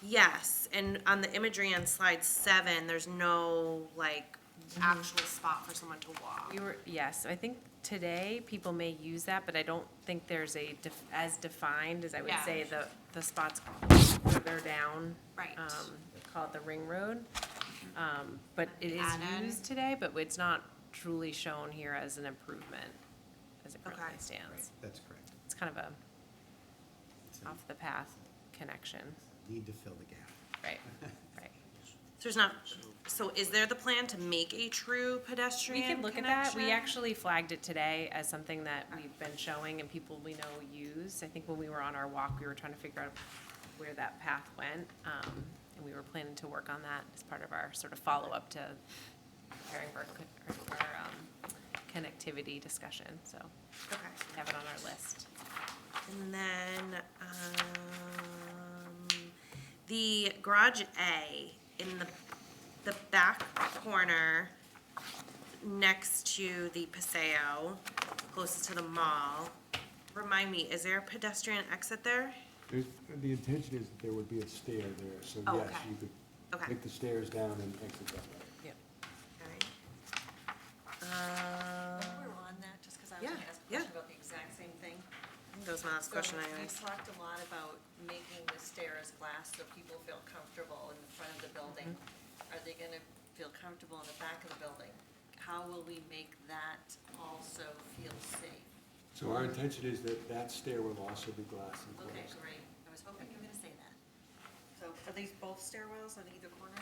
Yes, and on the imagery on slide 7, there's no like actual spot for someone to walk. We were, yes, I think today people may use that, but I don't think there's a, as defined as I would Yeah. say the spots further down. Right. Call it the ring road. But it is Add-in. used today, but it's not truly shown here as an improvement as it currently Okay. stands. That's correct. It's kind of a It's a off the path connection, need to fill the gap. right, right. So there's not, so is there the plan to make a true We pedestrian could look at that. We connection? actually flagged it today as something that we've been showing and people we know use. I think when we were on our walk, we were trying to figure out where that path went. And we were planning to work on that as part of our sort of follow-up to preparing for our connectivity discussion, so Okay. we have it on our list. And then, the garage A in the back corner next to the Paseo, closest to the mall. Remind me, is there a pedestrian exit there? The intention is that there would be a stair there, so Oh, yes, okay. you could Okay. take the stairs down and exit that way. Yep. Alright. While we're on that, just because I was yeah, going to ask a yeah. question about the exact same thing. That was my last question So anyways. we talked a lot about making the stairs glass so people feel comfortable in the front of the building. Are they going to feel comfortable in the back of the building? How will we make that also feel safe? So our intention is that that stair will also be glass Okay, enclosed. great. I was hoping you were going to say that. So are these both stairwells on either corner?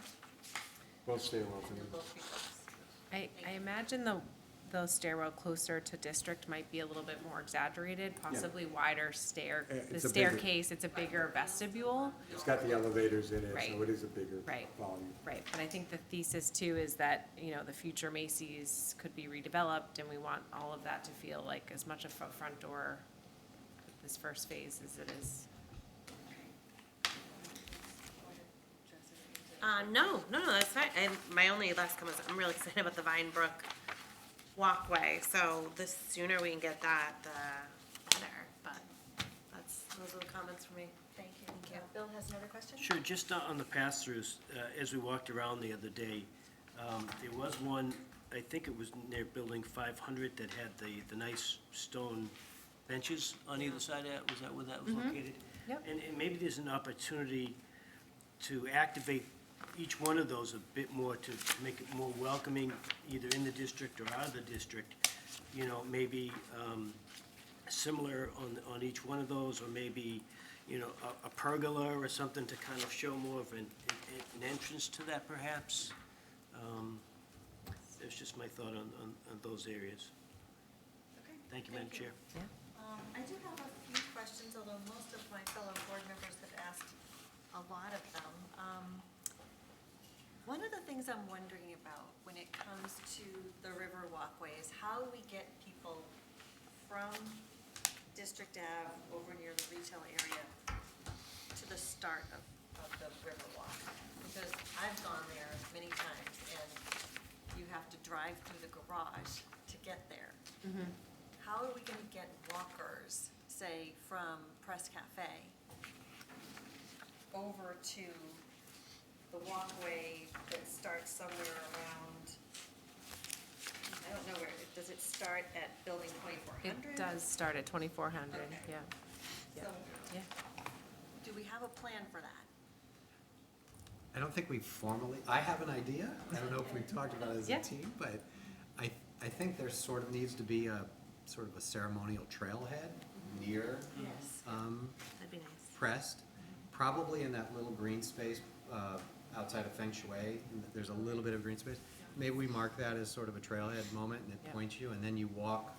Both stairwells. And in they'll it. both be glass? I imagine the stairwell closer to district might be a little bit more exaggerated, possibly wider stair. The It's a bigger- staircase, it's a bigger vestibule. It's got the elevators in it, Right. so it is a bigger Right. volume. Right, but I think the thesis too is that, you know, the future Macy's could be redeveloped and we want all of that to feel like as much a front door, this first phase as it is. No, that's fine. And my only last comment is I'm really excited about the Vine Brook walkway, so the sooner we can get that, the better. But those are the comments for me. Thank you. Bill has another question? Sure, just on the pass-throughs, as we walked around the other day, there was one, I think it was near Building 500, that had the nice stone benches on either side of that. Was that where that was located? Yep. And maybe there's an opportunity to activate each one of those a bit more to make it more welcoming, either in the district or out of the district. You know, maybe similar on each one of those, or maybe, you know, a pergola or something to kind of show more of an entrance to that perhaps. That's just my thought on those areas. Okay. Thank you, Madam Chair. I do have a few questions, although most of my fellow board members have asked a lot of them. One of the things I'm wondering about when it comes to the river walkway is how we get people from District Ave over near the retail area to the start of the river walk. Because I've gone there many times and you have to drive through the garage to get there. How are we going to get walkers, say, from Press Cafe over to the walkway that starts somewhere around, I don't know where, does it start at building 2400? It does start at 2400, Okay. yeah. So, Yeah. do we have a plan for that? I don't think we've formally, I have an idea. I don't know if we've talked about it as a Yeah. team, but I think there sort of needs to be a sort of a ceremonial trailhead near Yes. That'd be nice. Pressed, probably in that little green space outside of Feng Shui. There's a little bit of green space. Maybe we mark that as sort of a trailhead moment and it Yeah. points you, and then you walk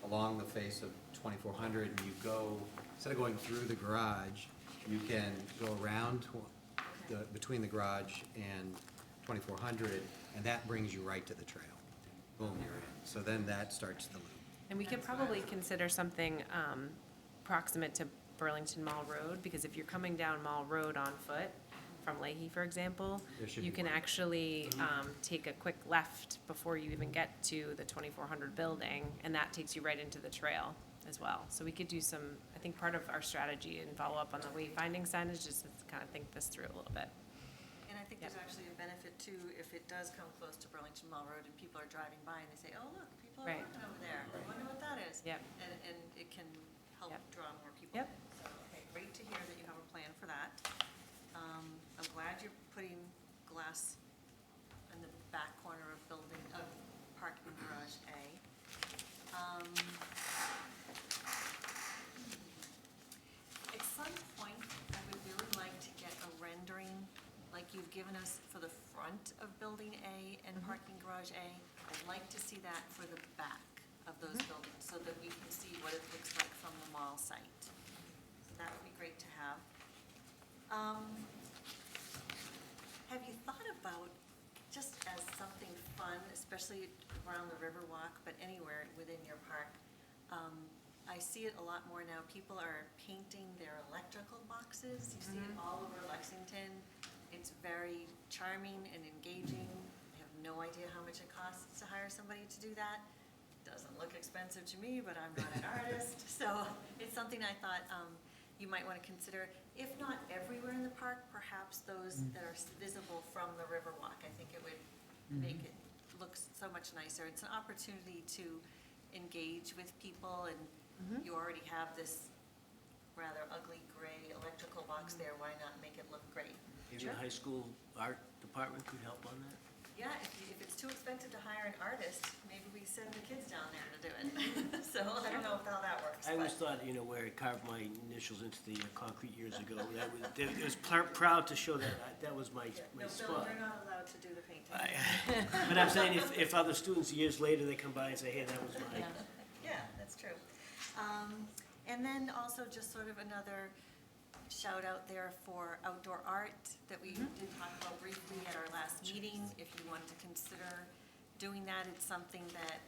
along the face of 2400 and you go, instead of going through the garage, you can go around between the garage and 2400, and that brings you right to the trail. Boom, you're in. So then that starts the loop. And we could probably consider something proximate to Burlington Mall Road, because if you're coming down Mall Road on foot, from Leahy, for example, There should you be can one. actually take a quick left before you even get to the 2400 building, and that takes you right into the trail as well. So we could do some, I think part of our strategy and follow up on the wayfinding signage is to kind of think this through a little bit. And I think there's actually a benefit too, if it does come close to Burlington Mall Road and people are driving by and they say, oh, look, people are Right. walking over there. I wonder what that is. Yep. And it can help Yep. draw more people. Yep. So, okay, great to hear that you have a plan for that. I'm glad you're putting glass in the back corner of parking garage A. At some point, I would really like to get a rendering, like you've given us for the front of Building A and parking garage A. I'd like to see that for the back of those buildings, so that we can see what it looks like from the mall site. So that would be great to have. Have you thought about, just as something fun, especially around the Riverwalk, but anywhere within your park, I see it a lot more now. People are painting their electrical boxes. You see it all over Lexington. It's very charming and engaging. I have no idea how much it costs to hire somebody to do that. Doesn't look expensive to me, but I'm not an artist. So it's something I thought, you might want to consider, if not everywhere in the park, perhaps those that are visible from the Riverwalk. I think it would make it look so much nicer. It's an opportunity to engage with people, and you already have this rather ugly gray electrical box there. Why not make it look great? Maybe the high school art department could help on that? Yeah, if it's too expensive to hire an artist, maybe we send the kids down there to do it. So I don't know how that works. I always but- thought, where I carved my initials into the concrete years ago, it was proud to show that was my No, Bill, spot. they're not allowed to do the painting. But I'm saying, if other students years later, they come by and say, hey, that was mine. Yeah, that's true. And then also just sort of another shout out there for outdoor art that we did talk about briefly at our last meeting. If you wanted to consider doing that, it's something that,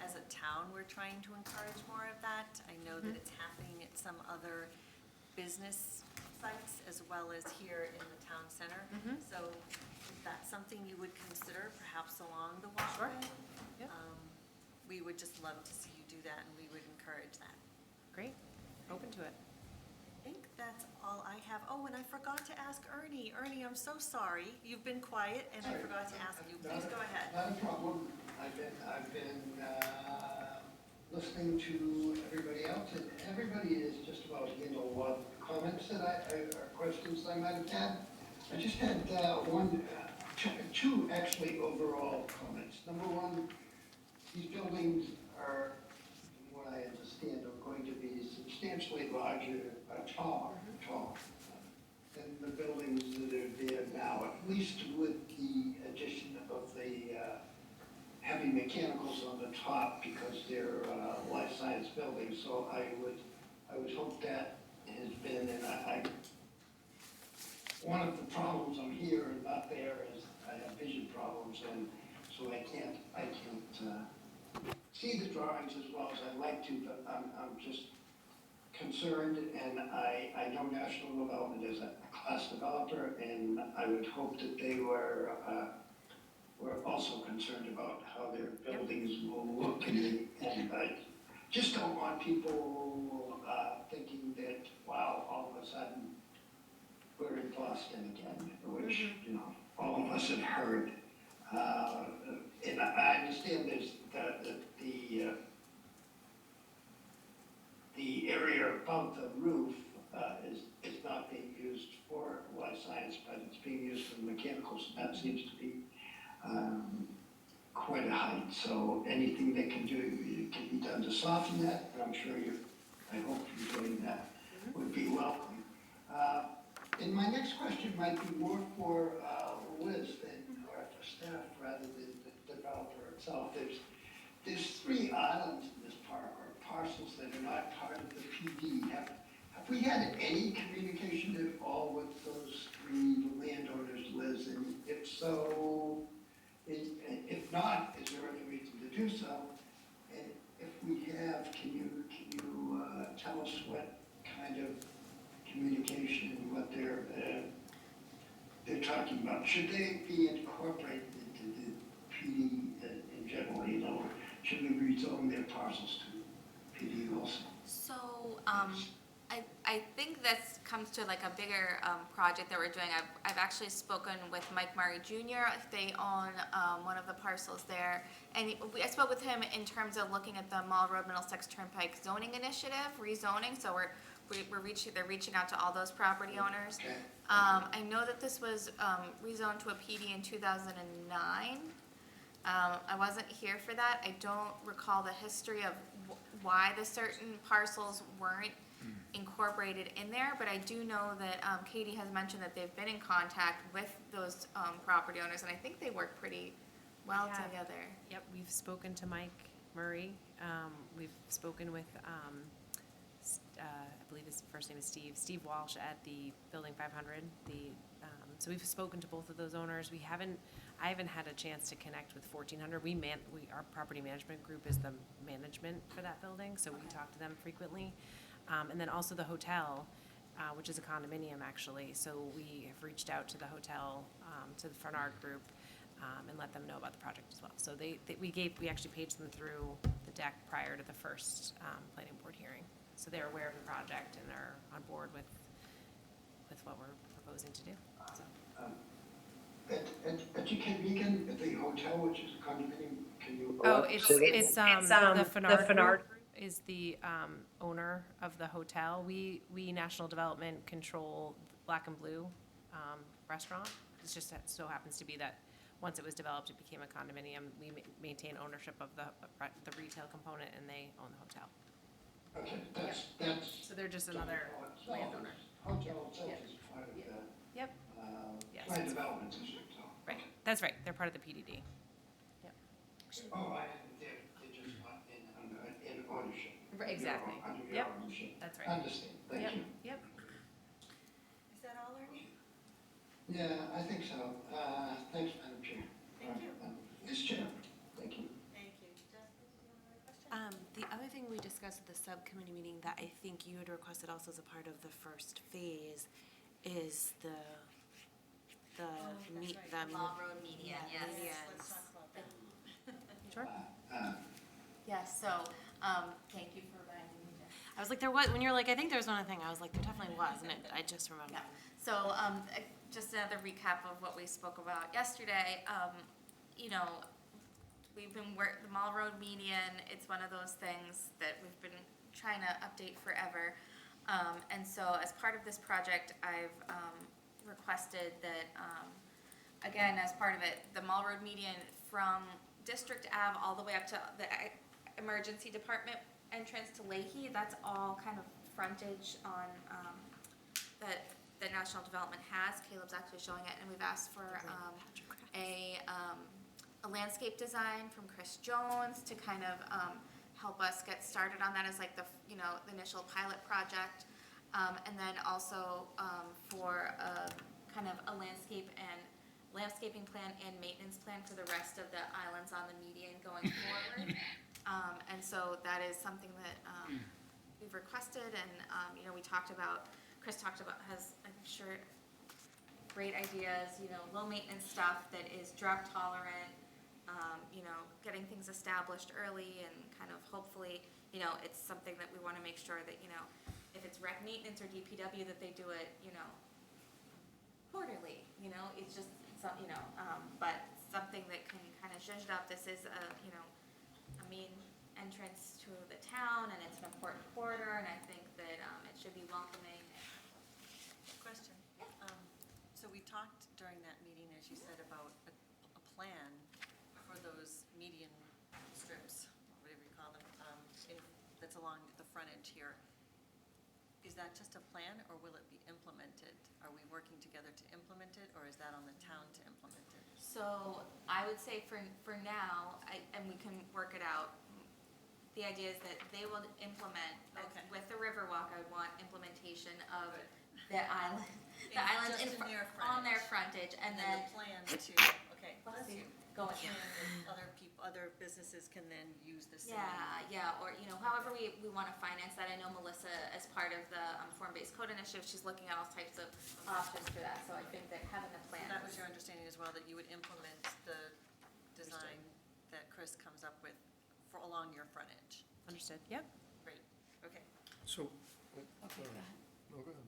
as a town, we're trying to encourage more of that. I know that it's happening at some other business sites as well as here in the town center. So if that's something you would consider, perhaps along the walkway. Yep. We would just love to see you do that, and we would encourage that. Great, open to it. I think that's all I have. Oh, and I forgot to ask Ernie. Ernie, I'm so sorry. You've been quiet, and I forgot to ask you. Please go ahead. Not a problem. I've been listening to everybody else, and everybody has just about handled what comments that or questions I might have had. I just had two actually overall comments. Number one, these buildings are, from what I understand, are going to be substantially larger, taller than the buildings that are there now, at least with the addition of the heavy mechanicals on the top, because they're life science buildings. So I would hope that has been, and one of the problems I'm here and not there is I have vision problems, and so I can't see the drawings as well as I'd like to, but I'm just concerned, and I know National Development is a class developer, and I would hope that they were also concerned about how their buildings will look, and I just don't want people thinking that, wow, all of a sudden we're in Boston again, which, all of us have heard. And I understand there's the area above the roof is not being used for life science, but it's being used for mechanicals, and that seems to be quite a height. So anything that can be done to soften that, and I'm sure I hope you're doing that, would be welcome. And my next question might be more for Liz or for staff rather than the developer itself. There's 3 islands in this park, or parcels that are not part of the PD. Have we had any communication at all with those 3 landowners, Liz? And if so, if not, is there any reason to do so? And if we have, can you tell us what kind of communication and what they're talking about? Should they be incorporated into the PD in general, should we rezone their parcels to PD also? So, I think this comes to like a bigger project that we're doing. I've actually spoken with Mike Murray Jr. They own one of the parcels there. And I spoke with him in terms of looking at the Mall Road Middlesex Turnpike zoning initiative, rezoning. So they're reaching out to all those property owners. Okay. I know that this was rezoned to a PD in 2009. I wasn't here for that. I don't recall the history of why the certain parcels weren't incorporated in there, but I do know that Katie has mentioned that they've been in contact with those property owners, and I think they work pretty well Yeah. together. Yep, we've spoken to Mike Murray. We've spoken with, I believe his first name is Steve Walsh at the Building 500. So we've spoken to both of those owners. I haven't had a chance to connect with 1400. Our property management group is the management for that building, so we talk to them frequently. And then also the hotel, which is a condominium actually. So we have reached out to the hotel, to the Fernard Group, and let them know about the project as well. So we actually paged them through the deck prior to the first planning board hearing. So they're aware of the project and they're on board with what we're proposing to do, so. At your Beacon, at the hotel, which is a condominium, can you? Oh, it's the Fenard Group is the owner of the hotel. We National Development control Black and Blue restaurant. It's just that so happens to be that once it was developed, it became a condominium. We maintain ownership of the retail component, and they own the hotel. Okay, that's. So they're just another landowner. Hotel itself is part of the. Yep. Yes, Planned that's development district, so. right. That's right. They're part of the PDD. Yep. Oh, they're just not in ownership. Right, exactly. Under your Yep. ownership. That's right. Understand, thank Yep. you. Yep. Is that all, Ernie? Yeah, I think so. Thanks, Madam Chair. Thank you. Ms. Chair, thank you. Thank you. Jessica, did you have another question? The other thing we discussed at the subcommittee meeting that I think you had requested also as a part of the first phase is the Mall Road median, yes. Let's talk about that. Sure. Yes, so, thank you for reminding me, Jen. I was like, there was, when you're like, I think there's one other thing, I was like, there definitely was, and I just remembered. Yeah, so, just another recap of what we spoke about yesterday, you know, we've been the Mall Road median, it's one of those things that we've been trying to update forever. And so as part of this project, I've, requested that, again, as part of it, the Mall Road median from District Ave all the way up to the emergency department entrance to Leahy, that's all kind of frontage on, that the National Development has. Caleb's actually showing it, and we've asked for a landscape design from Chris Jones to kind of help us get started on that as like the initial pilot project, and then also for kind of a landscaping plan and maintenance plan for the rest of the islands on the median going forward. And so that is something that we've requested, and we talked about. Chris talked about, I'm sure, great ideas, low maintenance stuff that is drought tolerant, getting things established early and kind of hopefully, it's something that we want to make sure that, if it's rec maintenance or DPW, that they do it, quarterly, it's just some, but something that can kind of zhuzh it up. This is a main entrance to the town, and it's an important corridor, and I think that it should be welcoming. Question. So we talked during that meeting, as you said, about a plan for those median strips, whatever you call them, that's along the frontage here. Is that just a plan, or will it be implemented? Are we working together to implement it, or is that on the town to implement it? So I would say for now, and we can work it out, the idea is that they will implement, Okay. with the Riverwalk, I would want implementation of Good. the island, the It's islands just in their on their frontage, and then, the plan to, okay, Bless bless you. you. Go The ahead. plan that other businesses can then use the same. yeah, or, however we want to finance that. I know Melissa, as part of the form-based code initiative, she's looking at all types of options for that, so I think that having a plan. That was your understanding as well, that you would implement the design that Chris comes up with for along your frontage? Understood. Yep. Great, okay. So. Okay, go ahead. No, go ahead.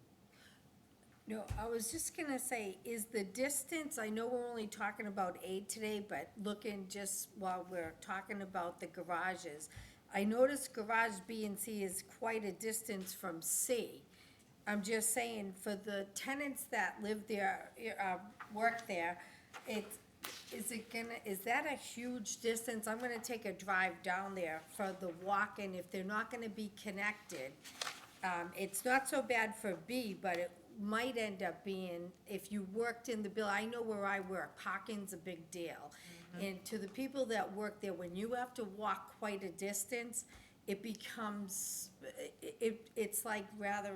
No, I was just gonna say, is the distance, I know we're only talking about A today, but looking just while we're talking about the garages, I noticed garage B and C is quite a distance from C. I'm just saying, for the tenants that live there, work there, is that a huge distance? I'm gonna take a drive down there for the walk-in, if they're not gonna be connected. It's not so bad for B, but it might end up being, if you worked in the I know where I work, parking's a big deal. And to the people that work there, when you have to walk quite a distance, it becomes, it's like rather,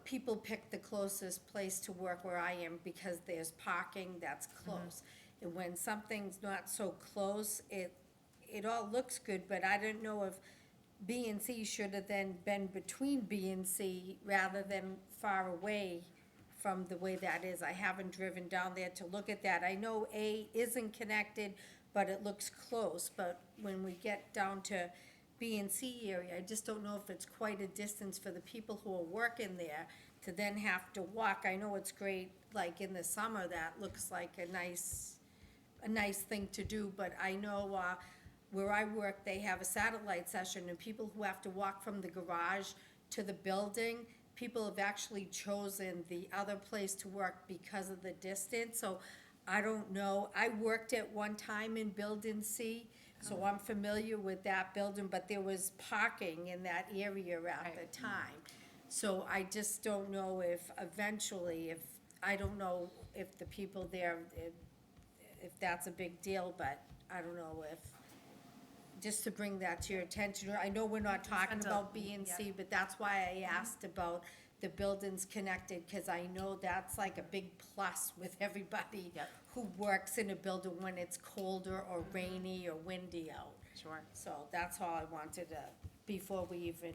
people pick the closest place to work where I am because there's parking that's close. And when something's not so close, it all looks good, but I don't know if B and C should have then been between B and C rather than far away from the way that is. I haven't driven down there to look at that. I know A isn't connected, but it looks close. But when we get down to B and C area. I just don't know if it's quite a distance for the people who are working there to then have to walk. I know it's great, like in the summer, that looks like a nice thing to do, but I know, where I work, they have a satellite session, and people who have to walk from the garage to the building, people have actually chosen the other place to work because of the distance, so I don't know. I worked at one time in Building C, so I'm familiar with that building, but there was parking in that area at the time. So I just don't know if eventually, I don't know if the people there, if that's a big deal, but I don't know if, just to bring that to your attention. I know we're not talking about B and C, but that's why I asked about the buildings connected, because I know that's like a big plus with everybody who works in a building when it's colder or rainy or windy out. Sure. So that's all I wanted to, before we even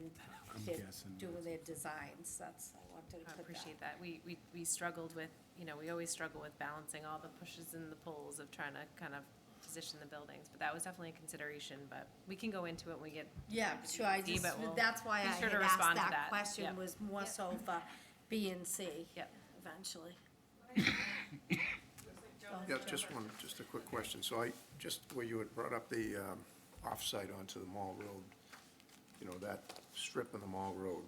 did guessing doing their designs, that's, I wanted to I put that. appreciate that. We struggled with, we always struggle with balancing all the pushes and the pulls of trying to kind of position the buildings, but that was definitely a consideration, but we can go into it when we get. Yeah, sure, I B, just, but we'll that's why I be sure had to asked respond to that that. question, Yep. was more so for B and C. Yep. Eventually. Yeah, just a quick question. So just where you had brought up the off-site onto the Mall Road, that strip in the Mall Road,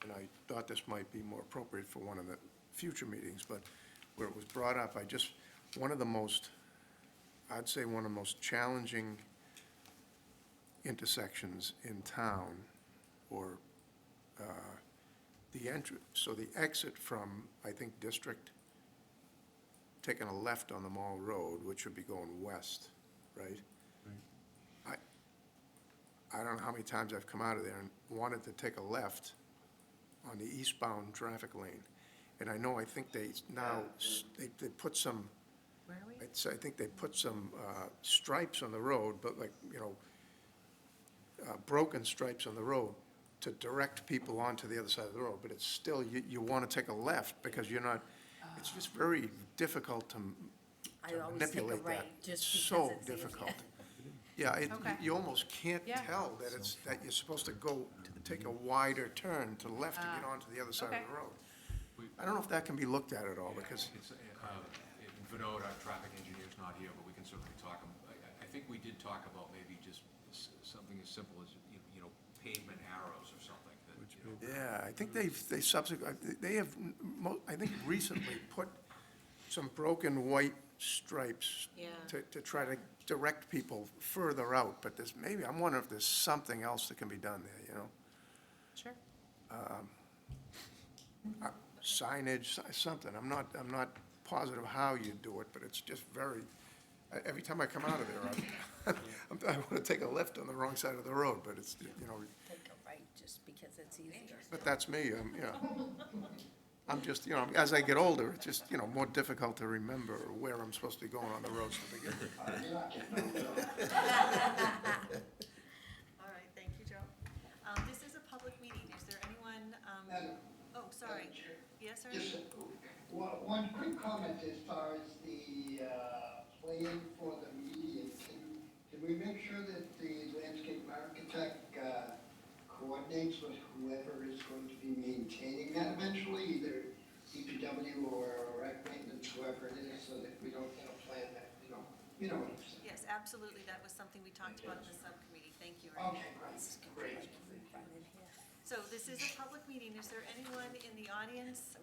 and I thought this might be more appropriate for one of the future meetings, but where it was brought up, I'd say one of the most challenging intersections in town, or the exit from, I think, District, taking a left on the Mall Road, which would be going west, right? I don't know how many times I've come out of there and wanted to take a left on the eastbound traffic lane. And I think they now, they put some, Where are we? I think they put some stripes on the road, but like, broken stripes on the road to direct people onto the other side of the road. But it's still, you want to take a left because you're not, it's just very difficult to I always take a manipulate that. right, just because So it's easier. difficult. Yeah, Okay. you almost can't Yeah. tell that you're supposed to take a wider turn to the left to get onto the other side okay. of the road. I don't know if that can be looked at all, because, Vinod, our traffic engineer's not here, but we can certainly talk. I think we did talk about maybe just something as simple as, pavement arrows or something. yeah, I think they have, I think recently put some broken white stripes Yeah. to try to direct people further out, but I'm wondering if there's something else that can be done there, Sure. signage, something. I'm not positive how you do it, but it's just every time I come out of there, I want to take a left on the wrong side of the road, but it's, Take a right, just because it's easier. but that's me, I'm just, as I get older, it's just, more difficult to remember where I'm supposed to be going on the roads to begin with. All right, thank you, Joe. This is a public meeting. Is there anyone, Madam- oh, sorry. Madam Chair. Yes, sir? Just one quick comment as far as the plan for the median. Can we make sure that the landscape architect coordinates with whoever is going to be maintaining that eventually, either DPW or rec maintenance, whoever it is, so that we don't get a plan that, you know what I'm saying? Yes, absolutely. That was something we talked about in the subcommittee. Thank you, Ray. Okay, great. So this is a public meeting. Is there anyone in the audience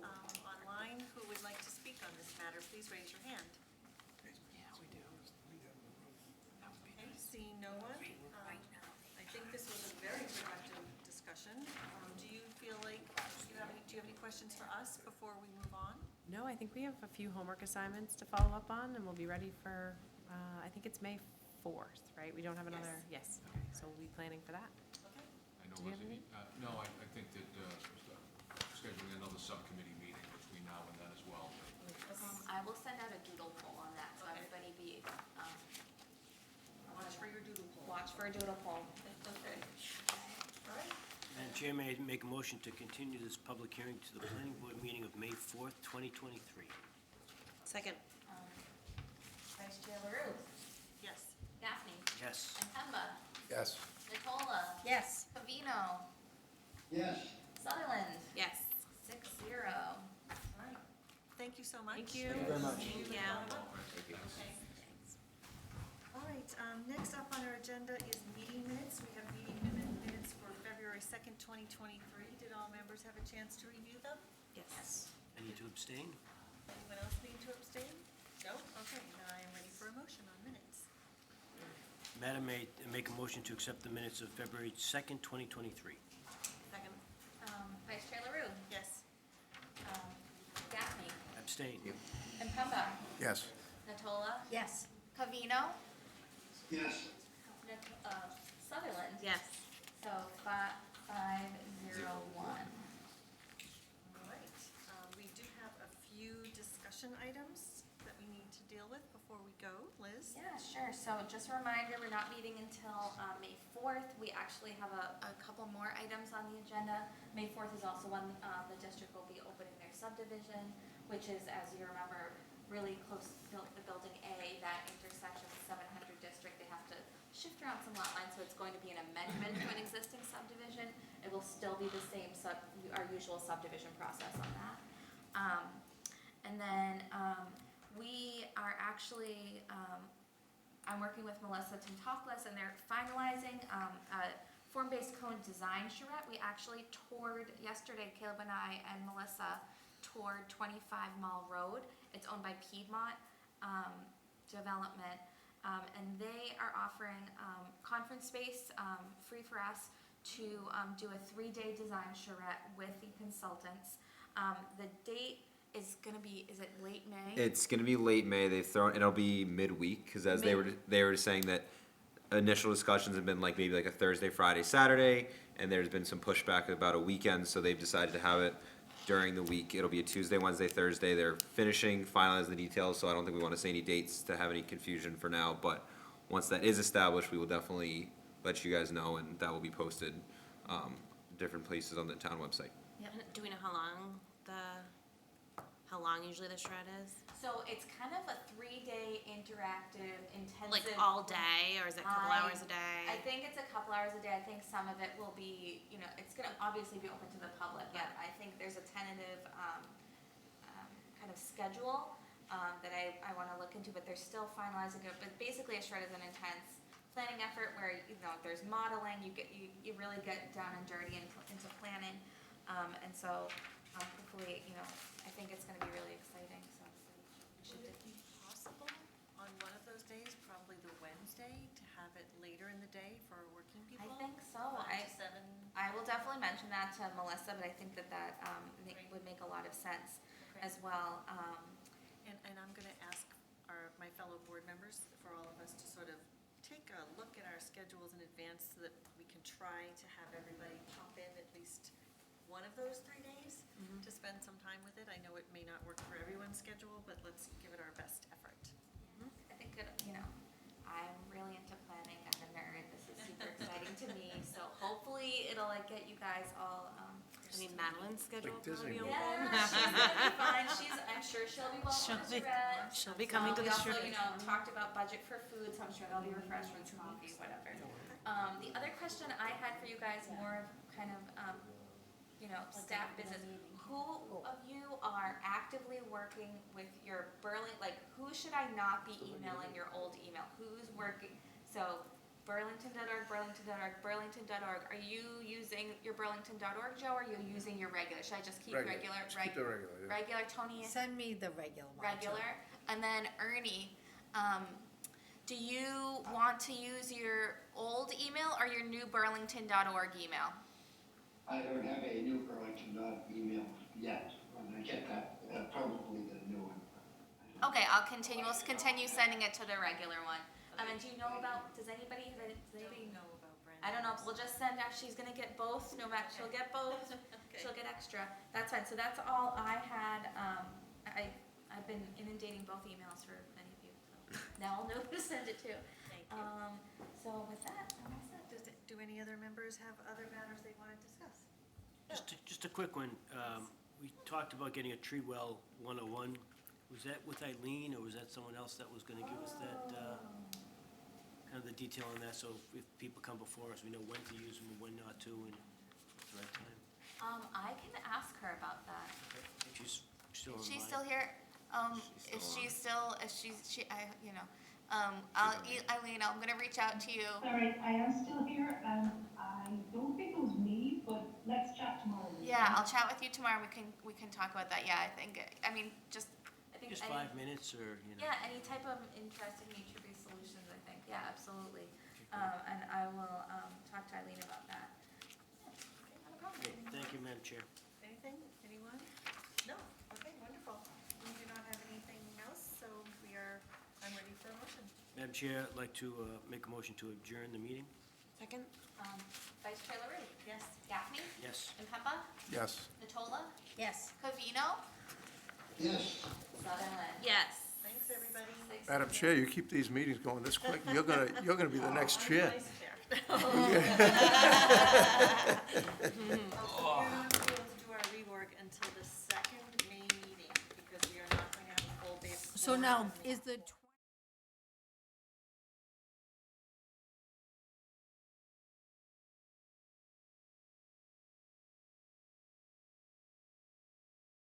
online who would like to speak on this matter? Please raise your hand. Okay, seeing no one, I think this was a very productive discussion. Do you feel like, do you have any questions for us before we move on? No, I think we have a few homework assignments to follow up on, and we'll be ready for, I think it's May 4th, right? We don't have another, yes, okay, so we'll be planning for that. Okay. I know, Do you have Leslie, no, I think that scheduling another subcommittee meeting between now and then as well. I will send out a doodle poll on that, so Okay. everybody be, Watch for your doodle poll. watch for a doodle poll. Okay. All right. Madam Chair, may I make a motion to continue this public hearing to the planning board meeting of May 4th, 2023? Second. Vice Chair LaRue, Yes. Gaffney, Yes. and Kemba. Yes. Natola. Yes. Covino. Yes. Sutherland. Yes. 6-0. All right. Thank you so much. Thank you. Thank you very much. Thank you. All right, next up on our agenda is meeting minutes. We have meeting minutes for February 2nd, 2023. Did all members have a chance to review them? Yes. I need to abstain? Anyone else need to abstain? No? Okay, now I am ready for a motion on minutes. Madam, may I make a motion to accept the minutes of February 2nd, 2023? Second. Vice Chair LaRue. Yes. Gaffney. Abstain. Impemba. Yes. Natola. Yes. Covino. Yes. Sutherland. Yes. So 5-0-1. All right, we do have a few discussion items that we need to deal with before we go. Liz? Yeah, sure. So just a reminder, we're not meeting until May 4th. We actually have a couple more items on the agenda. May 4th is also when the district will be opening their subdivision, which is, as you remember, really close to the building A, that intersection with 700 district. They have to shift around some lot lines, so it's going to be an amendment to an existing subdivision. It will still be the same our usual subdivision process on that. And then we are actually, I'm working with Melissa Tintopoulos, and they're finalizing a form-based cone design charrette. We actually toured yesterday, Caleb and I and Melissa toured 25 Mall Road. It's owned by Piedmont Development, and they are offering conference space free for us to do a 3-day design charrette with the consultants. The date is gonna be, is it late May? It's going to be late May. They've thrown it'll be midweek because as they were saying that initial discussions have been like maybe like a Thursday, Friday, Saturday, and there's been some pushback about a weekend, so they've decided to have it during the week. It'll be a Tuesday, Wednesday, Thursday. They're finalizing the details, so I don't think we want to say any dates to have any confusion for now. But once that is established, we will definitely let you guys know, and that will be posted different places on the town website. Yep. Do we know how long usually the shred is? So it's kind of a 3-day interactive, intensive. Like all day, or is it a couple hours a day? I think it's a couple hours a day. I think some of it will be, it's gonna obviously be open to the public, but I think there's a tentative, kind of schedule, that I wanna look into, but they're still finalizing it. But basically a shred is an intense planning effort where, there's modeling, you really get down and dirty into planning. And so, hopefully, I think it's gonna be really exciting, so. Would it be possible on one of those days, probably the Wednesday, to have it later in the day for working people? I think so. 5 to 7? I will definitely mention that to Melissa, but I think that would make a lot of sense as well. And I'm going to ask my fellow board members, for all of us to sort of take a look at our schedules in advance so that we can try to have everybody pop in at least one of those 3 days to spend some time with it. I know it may not work for everyone's schedule, but let's give it our best effort. I think I'm really into planning. I'm a nerd. This is super exciting to me. So hopefully it'll get you guys all. Madeline's schedule will probably be Disney open. Yeah, she's gonna be fine. I'm sure she'll be welcome to the shred. She'll be coming to the We shred. also, talked about budget for food, so I'm sure there'll be refreshments, coffee, whatever. The other question I had for you guys, more of kind of, staff business. Who of you are actively working with your who should I not be emailing your old email? Who's working? So burlington.org, burlington.org, burlington.org. Are you using your burlington.org, Joe, or are you using your regular? Should I just keep regular? Just keep the regular, yeah. Regular, Tony? Send me the regular one. Regular. And then Ernie, do you want to use your old email or your new burlington.org email? I don't have a new Burlington email yet. When I get that, probably the new one. Okay, I'll continue sending it to the regular one. And do you know does anybody Know about Brandon? I don't know, we'll just send out, she's gonna get both, no matter, she'll get both, she'll get extra. That's fine, so that's all I had. I've been inundating both emails for many of you, so now I'll know who to send it to. Thank you. So with that, I'm all set. Do any other members have other matters they want to discuss? Just a quick one. We talked about getting a tree well 101. Was that with Eileen, or was that someone else that was gonna give us that, kind of the detail on that, so if people come before us, we know when to use them and when not to, and at the right time. I can ask her about that. She's still online. She's still here? If she's still, Eileen, I'm gonna reach out to you. Sorry, I am still here, and I don't think it was me, but let's chat tomorrow. Yeah, I'll chat with you tomorrow, we can talk about that, yeah, I think, I mean, just, I think. Just any- 5 minutes, or, you know. Yeah, any type of interesting nature-based solutions, I think, yeah, absolutely. And I will, talk to Eileen about that. Yeah, okay, not a problem. Okay, thank you, Madam Chair. Anything, anyone? No, okay, wonderful. We do not have anything else, so I'm ready for a motion. Madam Chair, I'd like to make a motion to adjourn the meeting. Second? Vice Chair LaRue? Yes. Gaffney? Yes. Impepa? Yes. Natola? Yes. Covino? Yes. Sutherland? Yes. Thanks, everybody. Madam Chair, you keep these meetings going this quick, you're gonna be the next chair. Vice Chair. So we're not going to be able to do our rework until the second May meeting, because we are not going to have a full day. So now, is the